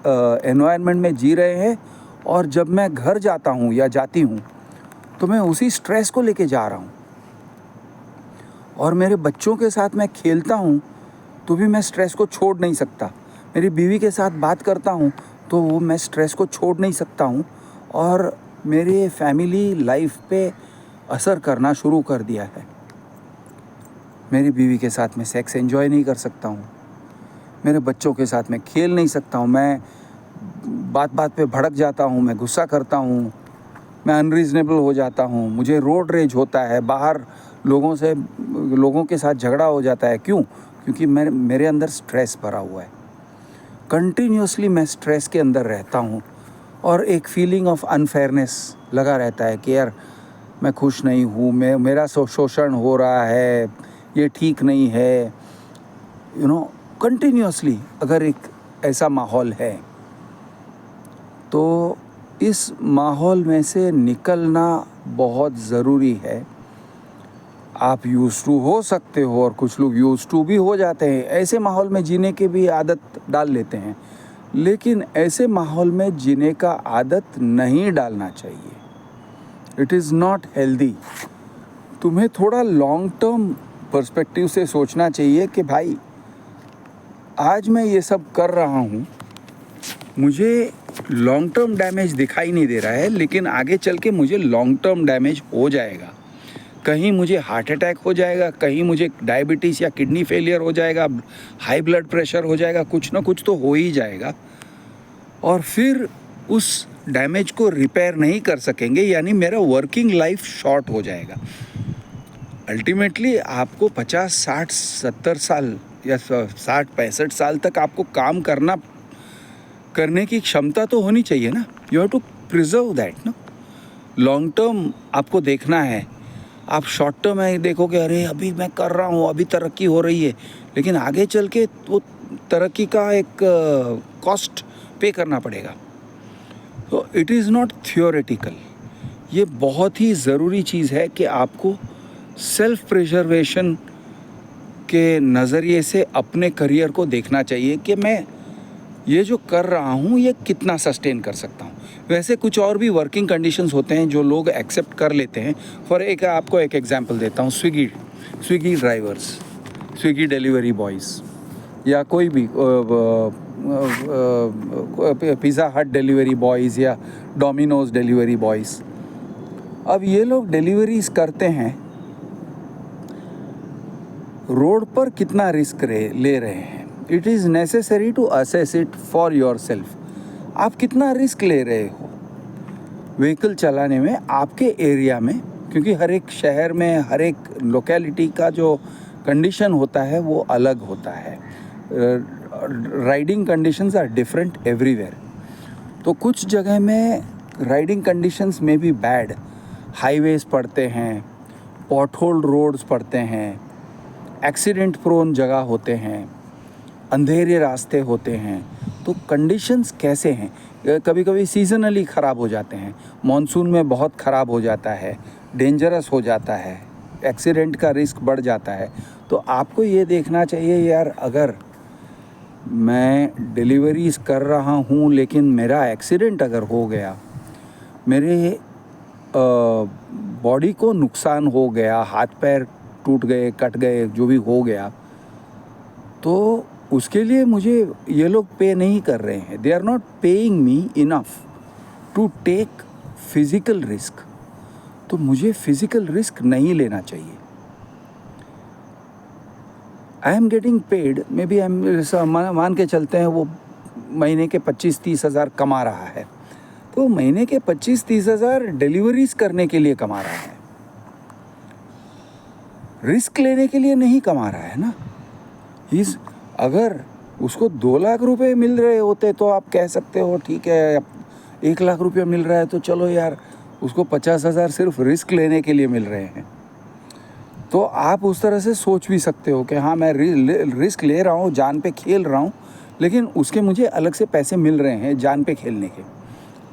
एनवायरनमेंट में जी रहे हैं, और जब मैं घर जाता हूँ या जाती हूँ तो मैं उसी स्ट्रेस को लेके जा रहा हूँ। और मेरे बच्चों के साथ मैं खेलता हूँ तो भी मैं स्ट्रेस को छोड़ नहीं सकता। मेरी बीवी के साथ बात करता हूँ तो वो मैं स्ट्रेस को छोड़ नहीं सकता हूँ, और मेरे फैमिली लाइफ पे असर करना शुरू कर दिया है। मेरी बीवी के साथ मैं सेक्स एंजॉय नहीं कर सकता हूँ, मेरे बच्चों के साथ मैं खेल नहीं सकता हूँ, मैं बात पे भड़क जाता हूँ, मैं गुस्सा करता हूँ, मैं अनरीज़नेबल हो जाता हूँ, मुझे रोड रेज होता है, बाहर लोगों के साथ झगड़ा हो जाता है। क्यों? क्योंकि मेरे अंदर स्ट्रेस भरा हुआ है। कंटिन्यूसली मैं स्ट्रेस के अंदर रहता हूँ, और एक फीलिंग ऑफ अनफेयरनेस लगा रहता है कि यार मैं खुश नहीं हूँ, मेरा शोषण हो रहा है, ये ठीक नहीं है। कंटिन्यूसली अगर एक ऐसा माहौल है तो इस माहौल में से निकलना बहुत ज़रूरी है। आप यूज़ टू हो सकते हो, और कुछ लोग यूज़ टू भी हो जाते हैं, ऐसे माहौल में जीने की भी आदत डाल लेते हैं, लेकिन ऐसे माहौल में जीने का आदत नहीं डालना चाहिए। It is not healthy. तुम्हें थोड़ा लॉन्ग टर्म पर्सपेक्टिव से सोचना चाहिए कि भाई आज मैं ये सब कर रहा हूँ, मुझे लॉन्ग टर्म डैमेज दिखाई नहीं दे रहा है, लेकिन आगे चल के मुझे लॉन्ग टर्म डैमेज हो जाएगा। कहीं मुझे हार्ट अटैक हो जाएगा, कहीं मुझे डायबिटीज़ या किडनी फेलियर हो जाएगा, हाई ब्लड प्रेशर हो जाएगा, कुछ ना कुछ तो हो ही जाएगा। और फिर उस डैमेज को रिपेयर नहीं कर सकेंगे, यानी मेरा वर्किंग लाइफ शॉर्ट हो जाएगा। अल्टीमेटली आपको 50, 60, 70 साल या 60, 65 साल तक आपको काम करने की क्षमता तो होनी चाहिए ना। You have to preserve that ना। लॉन्ग टर्म आपको देखना है। आप शॉर्ट टर्म में देखोगे, अरे अभी मैं कर रहा हूँ, अभी तरक्की हो रही है, लेकिन आगे चल के वो तरक्की का एक कॉस्ट पे करना पड़ेगा। तो इट इज़ नॉट थियोरेटिकल। ये बहुत ही ज़रूरी चीज़ है कि आपको सेल्फ प्रिजर्वेशन के नज़रिए से अपने करियर को देखना चाहिए कि मैं ये जो कर रहा हूँ ये कितना सस्टेन कर सकता हूँ। वैसे कुछ और भी वर्किंग कंडीशंस होते हैं जो लोग एक्सेप्ट कर लेते हैं। आपको एक एग्जांपल देता हूँ, Swiggy drivers, Swiggy delivery boys, या कोई भी पिज़्ज़ा हट डिलीवरी बॉयज़ या डोमिनोज़ डिलीवरी बॉयज़। अब ये लोग डिलीवरीज करते हैं, रोड पर कितना रिस्क ले रहे हैं। It is necessary to assess it for yourself. आप कितना रिस्क ले रहे हो व्हीकल चलाने में आपके एरिया में, क्योंकि हर एक शहर में, हर एक लोकेलिटी का जो कंडीशन होता है वो अलग होता है। Riding conditions are different everywhere. तो कुछ जगह में राइडिंग कंडीशंस में भी बैड, हाईवेज़ पड़ते हैं, पॉटहोल रोड्स पड़ते हैं, एक्सीडेंट प्रोन जगह होते हैं, अंधेरे रास्ते होते हैं। तो कंडीशंस कैसे हैं? कभी कभी सीजनली ख़राब हो जाते हैं, मॉनसून में बहुत ख़राब हो जाता है, डेंजरस हो जाता है, एक्सीडेंट का रिस्क बढ़ जाता है। तो आपको ये देखना चाहिए यार, अगर मैं डिलीवरीज कर रहा हूँ, लेकिन मेरा एक्सीडेंट अगर हो गया, मेरे बॉडी को नुकसान हो गया, हाथ पैर टूट गए, कट गए, जो भी हो गया, तो उसके लिए मुझे ये लोग पे नहीं कर रहे हैं. They are not paying me enough to take physical risk. तो मुझे फिज़िकल रिस्क नहीं लेना चाहिए. I am getting paid, maybe मान के चलते हैं वो महीने के 25-30 हज़ार कमा रहा है, तो महीने के 25-30 हज़ार डिलीवरीज करने के लिए कमा रहा है, रिस्क लेने के लिए नहीं कमा रहा है ना. अगर उसको 2 लाख रुपए मिल रहे होते तो आप कह सकते हो ठीक है, 1 लाख रुपया मिल रहा है तो चलो यार, उसको 50 हज़ार सिर्फ रिस्क लेने के लिए मिल रहे हैं. तो आप उस तरह से सोच भी सकते हो कि हाँ, मैं रिस्क ले रहा हूँ, जान पे खेल रहा हूँ, लेकिन उसके मुझे अलग से पैसे मिल रहे हैं जान पे खेलने के.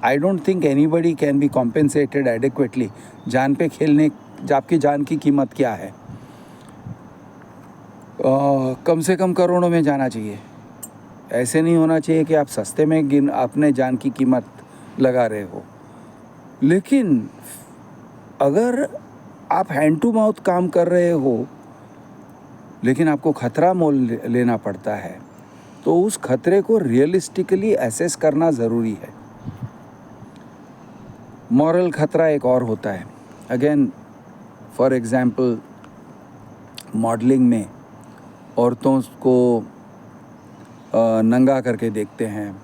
I don't think anybody can be compensated adequately. जान पे खेलने, आपकी जान की कीमत क्या है? कम से कम करोड़ों में जाना चाहिए. ऐसे नहीं होना चाहिए कि आप सस्ते में अपने जान की कीमत लगा रहे हो. लेकिन अगर आप हैंड टू माउथ काम कर रहे हो, लेकिन आपको खतरा मोल लेना पड़ता है, तो उस खतरे को रियलिस्टिकली एसेस करना ज़रूरी है. मॉरल खतरा एक और होता है. अगेन फॉर एग्ज़ाम्पल, मॉडलिंग में औरतों को नंगा करके देखते हैं.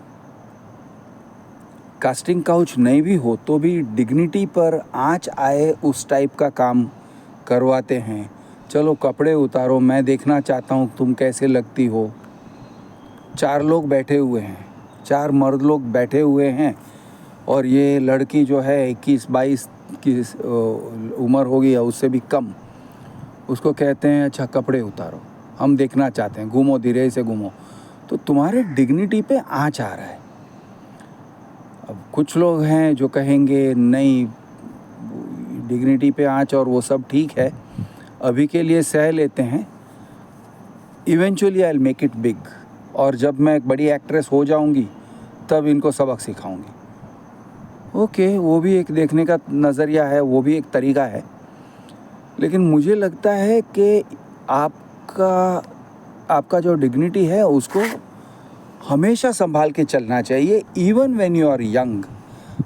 कास्टिंग काउच नहीं भी हो तो भी डिग्निटी पर आँच आए उस टाइप का काम करवाते हैं. चलो कपड़े उतारो, मैं देखना चाहता हूँ तुम कैसे लगती हो. 4 लोग बैठे हुए हैं, 4 मर्द लोग बैठे हुए हैं, और ये लड़की जो है 21-22 की उम्र होगी या उससे भी कम, उसको कहते हैं अच्छा कपड़े उतारो, हम देखना चाहते हैं, घूमो, धीरे से घूमो. तो तुम्हारे डिग्निटी पे आँच आ रहा है. अब कुछ लोग हैं जो कहेंगे नहीं, डिग्निटी पे आँच और वो सब ठीक है, अभी के लिए सह लेते हैं, eventually I will make it big, और जब मैं एक बड़ी एक्ट्रेस हो जाऊंगी तब इनको सबक सिखाऊंगी. ओके, वो भी एक देखने का नज़रिया है, वो भी एक तरीका है. लेकिन मुझे लगता है कि आपका जो डिग्निटी है उसको हमेशा संभाल के चलना चाहिए. Even when you are young,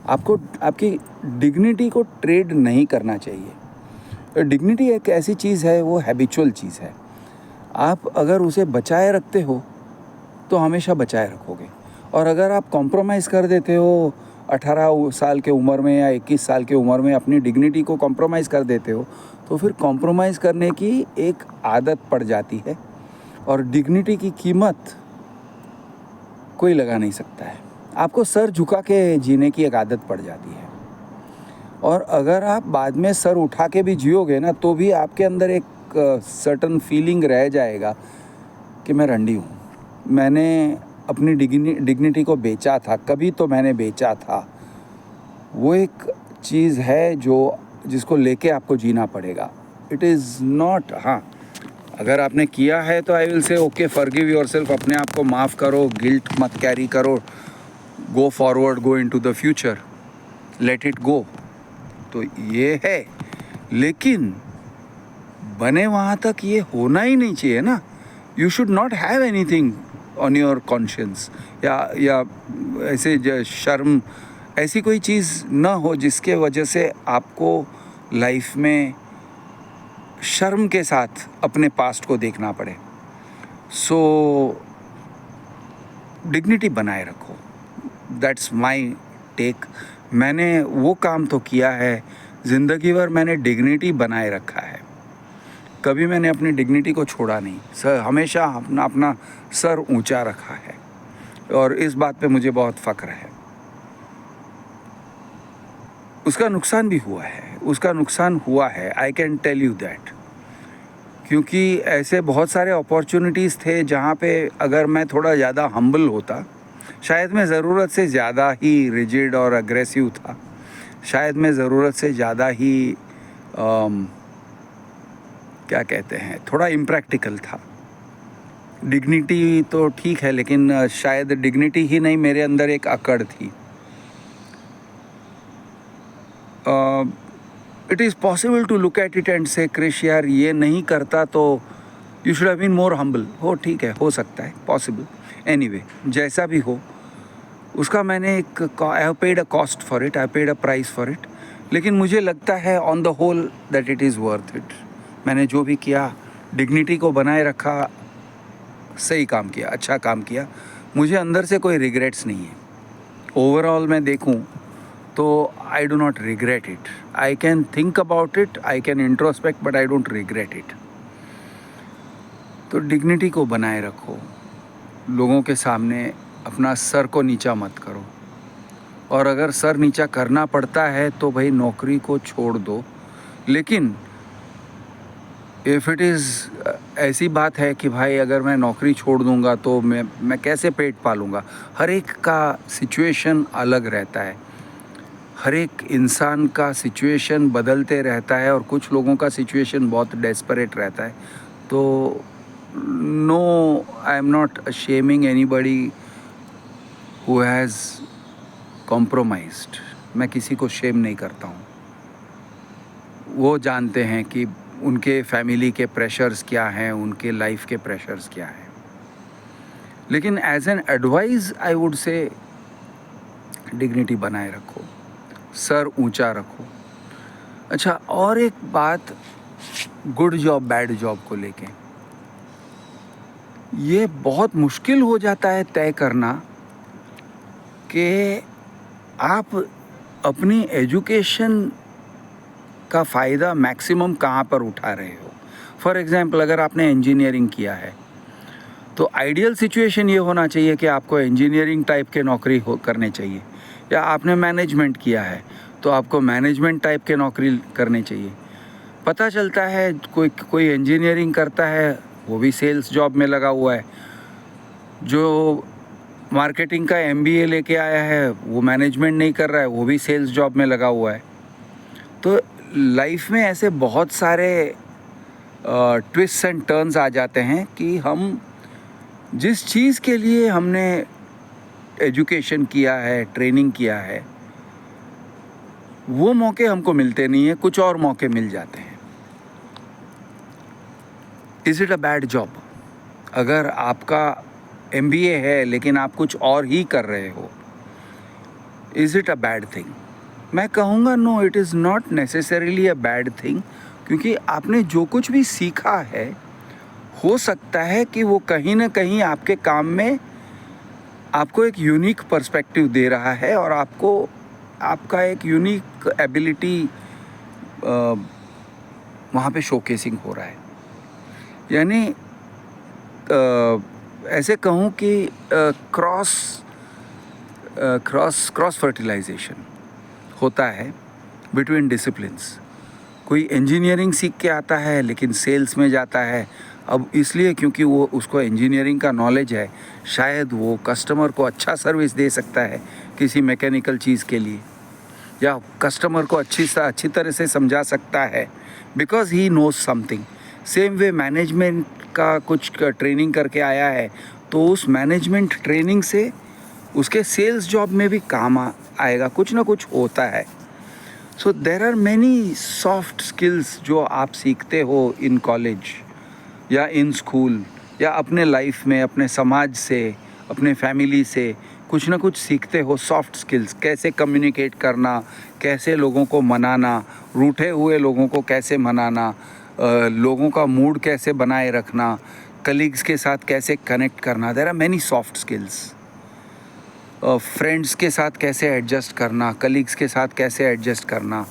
आपको आपकी डिग्निटी को ट्रेड नहीं करना चाहिए. डिग्निटी एक ऐसी चीज़ है, वो हैबिचुअल चीज़ है. आप अगर उसे बचाए रखते हो तो हमेशा बचाए रखोगे, और अगर आप कॉम्प्रोमाइज़ कर देते हो 18 साल के उम्र में या 21 साल के उम्र में, अपनी डिग्निटी को कॉम्प्रोमाइज़ कर देते हो, तो फिर कॉम्प्रोमाइज़ करने की एक आदत पड़ जाती है, और डिग्निटी की कीमत कोई लगा नहीं सकता है. आपको सर झुका के जीने की एक आदत पड़ जाती है, और अगर आप बाद में सर उठा के भी जियोगे ना, तो भी आपके अंदर एक सर्टन फीलिंग रह जाएगा कि मैं रंडी हूँ, मैंने अपनी डिग्निटी को बेचा था, कभी तो मैंने बेचा था. वो एक चीज़ है जिसको लेके आपको जीना पड़ेगा. इट इज़ नॉट, हाँ, अगर आपने किया है तो I will say okay, forgive yourself, अपने आप को माफ़ करो, गिल्ट मत कैरी करो, go forward, go into the future, let it go. तो ये है, लेकिन बने वहाँ तक ये होना ही नहीं चाहिए ना. You should not have anything on your conscience, या ऐसे शर्म, ऐसी कोई चीज़ ना हो जिसके वजह से आपको लाइफ में शर्म के साथ अपने पास्ट को देखना पड़े. सो डिग्निटी बनाए रखो, दैट्स माय टेक. मैंने वो काम तो किया है, ज़िंदगी भर मैंने डिग्निटी बनाए रखा है, कभी मैंने अपनी डिग्निटी को छोड़ा नहीं. सर हमेशा अपना सर ऊंचा रखा है, और इस बात पे मुझे बहुत फ़ख्र है. उसका नुकसान भी हुआ है, उसका नुकसान हुआ है, I can tell you that. क्योंकि ऐसे बहुत सारे अपॉर्चुनिटीज़ थे जहाँ पे अगर मैं थोड़ा ज़्यादा हम्बल होता, शायद मैं ज़रूरत से ज़्यादा ही रिजिड और अग्रेसिव था, शायद मैं ज़रूरत से ज़्यादा ही क्या कहते हैं, थोड़ा इम्प्रैक्टिकल था. डिग्निटी तो ठीक है, लेकिन शायद डिग्निटी ही नहीं, मेरे अंदर एक अकड़ थी. It is possible to look at it and say Krish यार ये नहीं करता तो you should have been more humble. हो ठीक है, हो सकता है, पॉसिबल. एनीवे, जैसा भी हो उसका मैंने एक I have paid a cost for it, I paid a price for it. लेकिन मुझे लगता है on the whole that it is worth it. मैंने जो भी किया, डिग्निटी को बनाए रखा, सही काम किया, अच्छा काम किया. मुझे अंदर से कोई रिग्रेट्स नहीं है. ओवरऑल मैं देखूं तो I do not regret it. I can think about it, I can introspect, but I don't regret it. तो डिग्निटी को बनाए रखो. लोगों के सामने अपना सर को नीचा मत करो. और अगर सर नीचा करना पड़ता है तो भाई नौकरी को छोड़ दो. लेकिन इफ़ इट इज़ ऐसी बात है कि भाई अगर मैं नौकरी छोड़ दूंगा तो मैं कैसे पेट पालूंगा. हर एक का सिचुएशन अलग रहता है. हर एक इंसान का सिचुएशन बदलते रहता है और कुछ लोगों का सिचुएशन बहुत डेस्परेट रहता है. तो no, I am not shaming anybody who has compromised. मैं किसी को शेम नहीं करता हूँ. वो जानते हैं कि उनके फैमिली के प्रेशर्स क्या हैं, उनके लाइफ के प्रेशर्स क्या हैं. लेकिन as an advice I would say dignity बनाए रखो, सर ऊंचा रखो. अच्छा, और एक बात गुड जॉब बैड जॉब को लेके, ये बहुत मुश्किल हो जाता है तय करना कि आप अपनी एजुकेशन का फ़ायदा मैक्सिमम कहाँ पर उठा रहे हो. फॉर एग्ज़ाम्पल, अगर आपने इंजीनियरिंग किया है तो आइडियल सिचुएशन ये होना चाहिए कि आपको इंजीनियरिंग टाइप के नौकरी करने चाहिए. या आपने मैनेजमेंट किया है तो आपको मैनेजमेंट टाइप के नौकरी करने चाहिए. पता चलता है कोई इंजीनियरिंग करता है वो भी सेल्स जॉब में लगा हुआ है. जो मार्केटिंग का MBA लेके आया है वो मैनेजमेंट नहीं कर रहा है, वो भी सेल्स जॉब में लगा हुआ है. तो लाइफ में ऐसे बहुत सारे ट्विस्ट एंड टर्न्स आ जाते हैं कि हम जिस चीज़ के लिए हमने एजुकेशन किया है, ट्रेनिंग किया है, वो मौके हमको मिलते नहीं हैं, कुछ और मौके मिल जाते हैं. Is it a bad job? अगर आपका MBA है लेकिन आप कुछ और ही कर रहे हो, is it a bad thing? मैं कहूँगा no, it is not necessarily a bad thing. क्योंकि आपने जो कुछ भी सीखा है हो सकता है कि वो कहीं ना कहीं आपके काम में आपको एक यूनिक पर्सपेक्टिव दे रहा है और आपको आपका एक यूनिक एबिलिटी वहाँ पे शोकेसिंग हो रहा है. यानी ऐसे कहूँ कि क्रॉस फर्टिलाइजेशन होता है बिटवीन डिसिप्लिन्स. कोई इंजीनियरिंग सीख के आता है लेकिन सेल्स में जाता है. अब इसलिए क्योंकि वो उसको इंजीनियरिंग का नॉलेज है, शायद वो कस्टमर को अच्छा सर्विस दे सकता है किसी मैकेनिकल चीज़ के लिए, या कस्टमर को अच्छी तरह से समझा सकता है because he knows something. Same way management का कुछ ट्रेनिंग करके आया है तो उस मैनेजमेंट ट्रेनिंग से उसके सेल्स जॉब में भी काम आएगा. कुछ ना कुछ होता है. So there are many soft skills जो आप सीखते हो इन कॉलेज या इन स्कूल या अपने लाइफ में, अपने समाज से, अपने फैमिली से कुछ ना कुछ सीखते हो. सॉफ्ट स्किल्स, कैसे कम्युनिकेट करना, कैसे लोगों को मनाना, रूठे हुए लोगों को कैसे मनाना, लोगों का मूड कैसे बनाए रखना, कलीग्स के साथ कैसे कनेक्ट करना. There are many soft skills. Friends के साथ कैसे एडजस्ट करना, कलीग्स के साथ कैसे एडजस्ट करना,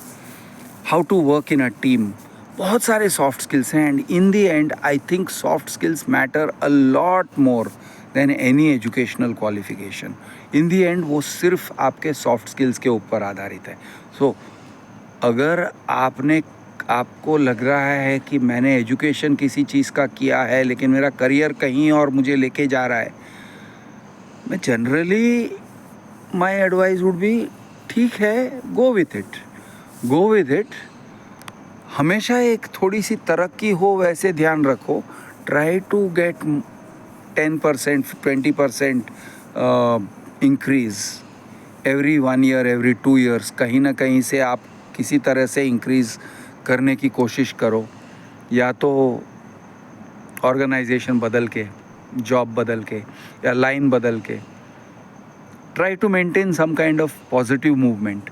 how to work in a team. बहुत सारे सॉफ्ट स्किल्स हैं. And in the end I think soft skills matter a lot more than any educational qualification. In the end वो सिर्फ आपके सॉफ्ट स्किल्स के ऊपर आधारित है. सो अगर आपको लग रहा है कि मैंने एजुकेशन किसी चीज़ का किया है लेकिन मेरा करियर कहीं और मुझे लेके जा रहा है, मैं generally my advice would be ठीक है, गो विथ इट. हमेशा एक थोड़ी सी तरक्की हो वैसे ध्यान रखो. Try to get 10%, 20% increase every 1 year, every 2 years, कहीं ना कहीं से आप किसी तरह से इंक्रीज़ करने की कोशिश करो, या तो ऑर्गेनाइजेशन बदल के, जॉब बदल के, या लाइन बदल के. Try to maintain some kind of positive movement.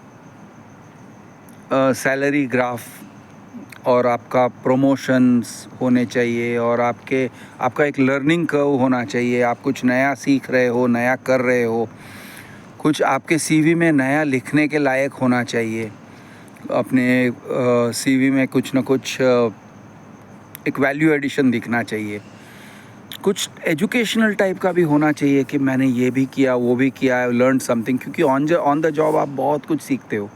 Salary graph और आपका प्रमोशंस होने चाहिए, और आपका एक लर्निंग कर्व होना चाहिए. आप कुछ नया सीख रहे हो, नया कर रहे हो, कुछ आपके सीवी में नया लिखने के लायक होना चाहिए. अपने सीवी में कुछ ना कुछ एक वैल्यू एडिशन दिखना चाहिए. कुछ एजुकेशनल टाइप का भी होना चाहिए कि मैंने ये भी किया, वो भी किया, आई लर्न समथिंग. क्योंकि ऑन द जॉब आप बहुत कुछ सीखते हो.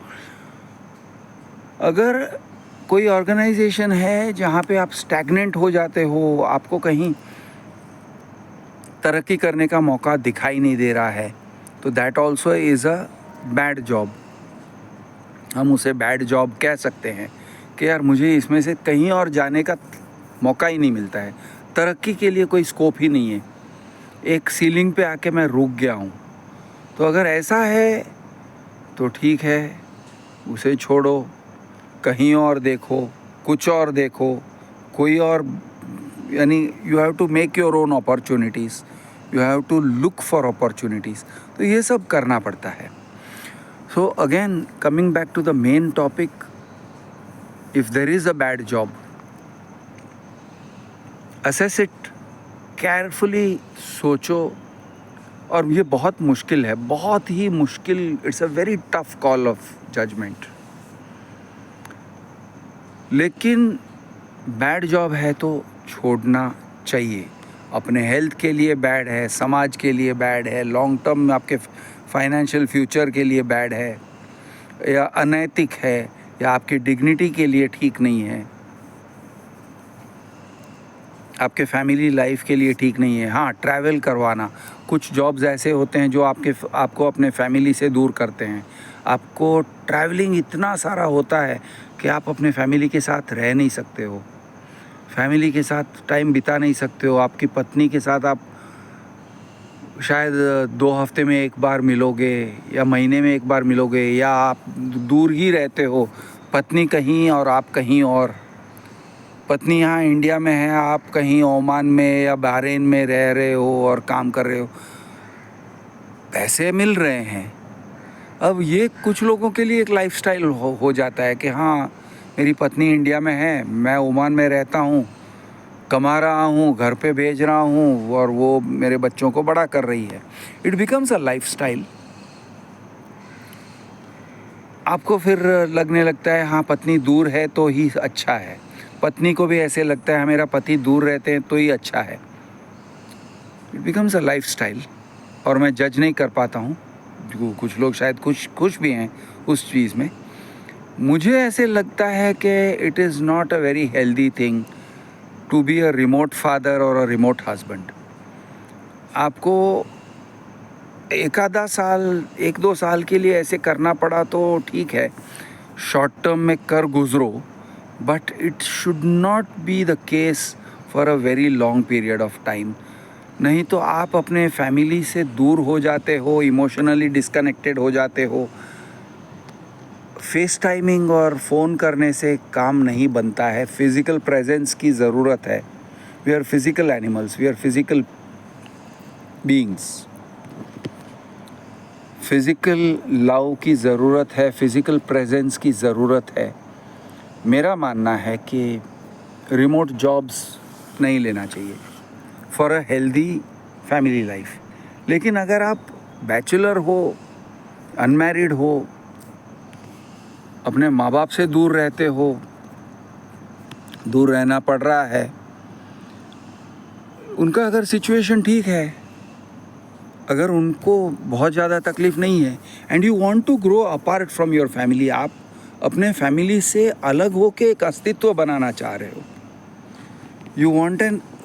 अगर कोई ऑर्गेनाइजेशन है जहाँ पे आप स्टैग्नेंट हो जाते हो, आपको कहीं तरक्की करने का मौका दिखाई नहीं दे रहा है, तो that also is a bad job. हम उसे बैड जॉब कह सकते हैं कि यार मुझे इसमें से कहीं और जाने का मौका ही नहीं मिलता है, तरक्की के लिए कोई स्कोप ही नहीं है, एक सीलिंग पे आके मैं रुक गया हूँ. तो अगर ऐसा है तो ठीक है, उसे छोड़ो, कहीं और देखो, कुछ और देखो, कोई और, यानी you have to make your own opportunities, you have to look for opportunities. तो ये सब करना पड़ता है. So again coming back to the main topic, if there is a bad job, assess it carefully, सोचो. और ये बहुत मुश्किल है, बहुत ही मुश्किल. It's a very tough call of judgement. लेकिन बैड जॉब है तो छोड़ना चाहिए. अपने हेल्थ के लिए बैड है, समाज के लिए बैड है, लॉन्ग टर्म में आपके फाइनेंशियल फ्यूचर के लिए बैड है, या अनैतिक है, या आपकी डिग्निटी के लिए ठीक नहीं है, आपके फैमिली लाइफ के लिए ठीक नहीं है. हाँ, ट्रैवल करवाना, कुछ जॉब्स ऐसे होते हैं जो आपको अपने फैमिली से दूर करते हैं. आपको ट्रैवलिंग इतना सारा होता है कि आप अपने फैमिली के साथ रह नहीं सकते हो, फैमिली के साथ टाइम बिता नहीं सकते हो. आपकी पत्नी के साथ आप शायद 2 हफ्ते में एक बार मिलोगे, या महीने में एक बार मिलोगे, या आप दूर ही रहते हो, पत्नी कहीं और आप कहीं और. पत्नी यहाँ इंडिया में है, आप कहीं ओमान में या बहरीन में रह रहे हो और काम कर रहे हो, पैसे मिल रहे हैं. अब ये कुछ लोगों के लिए एक लाइफस्टाइल हो जाता है कि हाँ, मेरी पत्नी इंडिया में है, मैं ओमान में रहता हूँ, कमा रहा हूँ, घर पे भेज रहा हूँ, और वो मेरे बच्चों को बड़ा कर रही है. It becomes a lifestyle. आपको फिर लगने लगता है हाँ, पत्नी दूर है तो ही अच्छा है. पत्नी को भी ऐसे लगता है मेरा पति दूर रहते हैं तो ही अच्छा है. It becomes a lifestyle. और मैं जज नहीं कर पाता हूँ, कुछ लोग शायद खुश भी हैं उस चीज़ में. मुझे ऐसे लगता है कि it is not a very healthy thing to be a remote father और अ रिमोट हस्बैंड. आपको एक दो साल के लिए ऐसे करना पड़ा तो ठीक है, शॉर्ट टर्म में कर गुजरो, but it should not be the case for a very long period of time. नहीं तो आप अपने फैमिली से दूर हो जाते हो, इमोशनली डिस्कनेक्टेड हो जाते हो. फेस टाइमिंग और फ़ोन करने से काम नहीं बनता है. फिज़िकल प्रेजेंस की ज़रूरत है. We are physical animals, we are physical beings. Physical love की ज़रूरत है, फिज़िकल प्रेजेंस की ज़रूरत है. मेरा मानना है कि रिमोट जॉब्स नहीं लेना चाहिए for a healthy family life. लेकिन अगर आप बैचलर हो, अनमैरिड हो, अपने माँ बाप से दूर रहते हो, दूर रहना पड़ रहा है, उनका अगर सिचुएशन ठीक है, अगर उनको बहुत ज़्यादा तकलीफ़ नहीं है, and you want to grow apart from your family, आप अपने फैमिली से अलग हो के एक अस्तित्व बनाना चाह रहे हो, you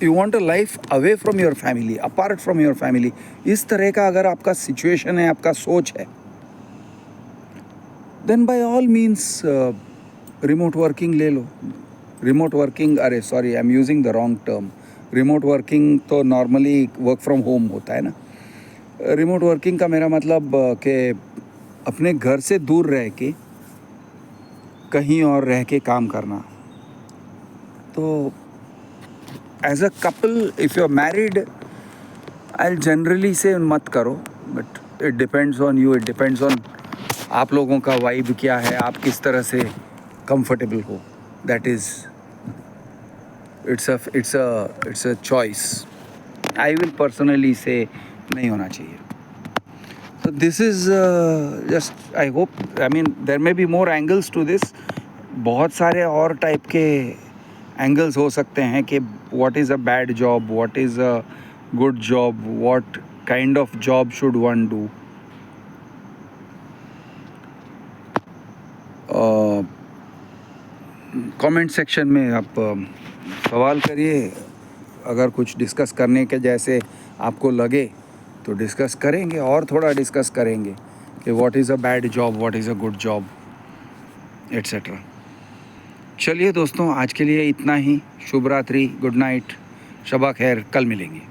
want a life away from your family, apart from your family, इस तरह का अगर आपका सिचुएशन है, आपका सोच है, then by all means remote working ले लो. रिमोट वर्किंग, अरे sorry, I am using the wrong term. Remote working तो नॉर्मली वर्क फ्रॉम होम होता है ना। रिमोट वर्किंग का मेरा मतलब कि अपने घर से दूर रह के कहीं और रह के काम करना। तो as a couple if you are married I generally say मत करो, but it depends on you, it depends on आप लोगों का वाइब क्या है, आप किस तरह से कंफर्टेबल हो। That is it's a choice. I will personally से नहीं होना चाहिए। So this is just I hope, I mean there may be more angles to this, बहुत सारे और टाइप के एंगल्स हो सकते हैं कि what is a bad job, what is a good job, what kind of job should one do. Comment section में आप सवाल करिए, अगर कुछ डिस्कस करने के जैसे आपको लगे तो डिस्कस करेंगे और थोड़ा डिस्कस करेंगे कि what is a bad job, what is a good job, etcetera. चलिए दोस्तों, आज के लिए इतना ही। शुभ रात्रि, गुड नाइट, शबा खैर, कल मिलेंगे।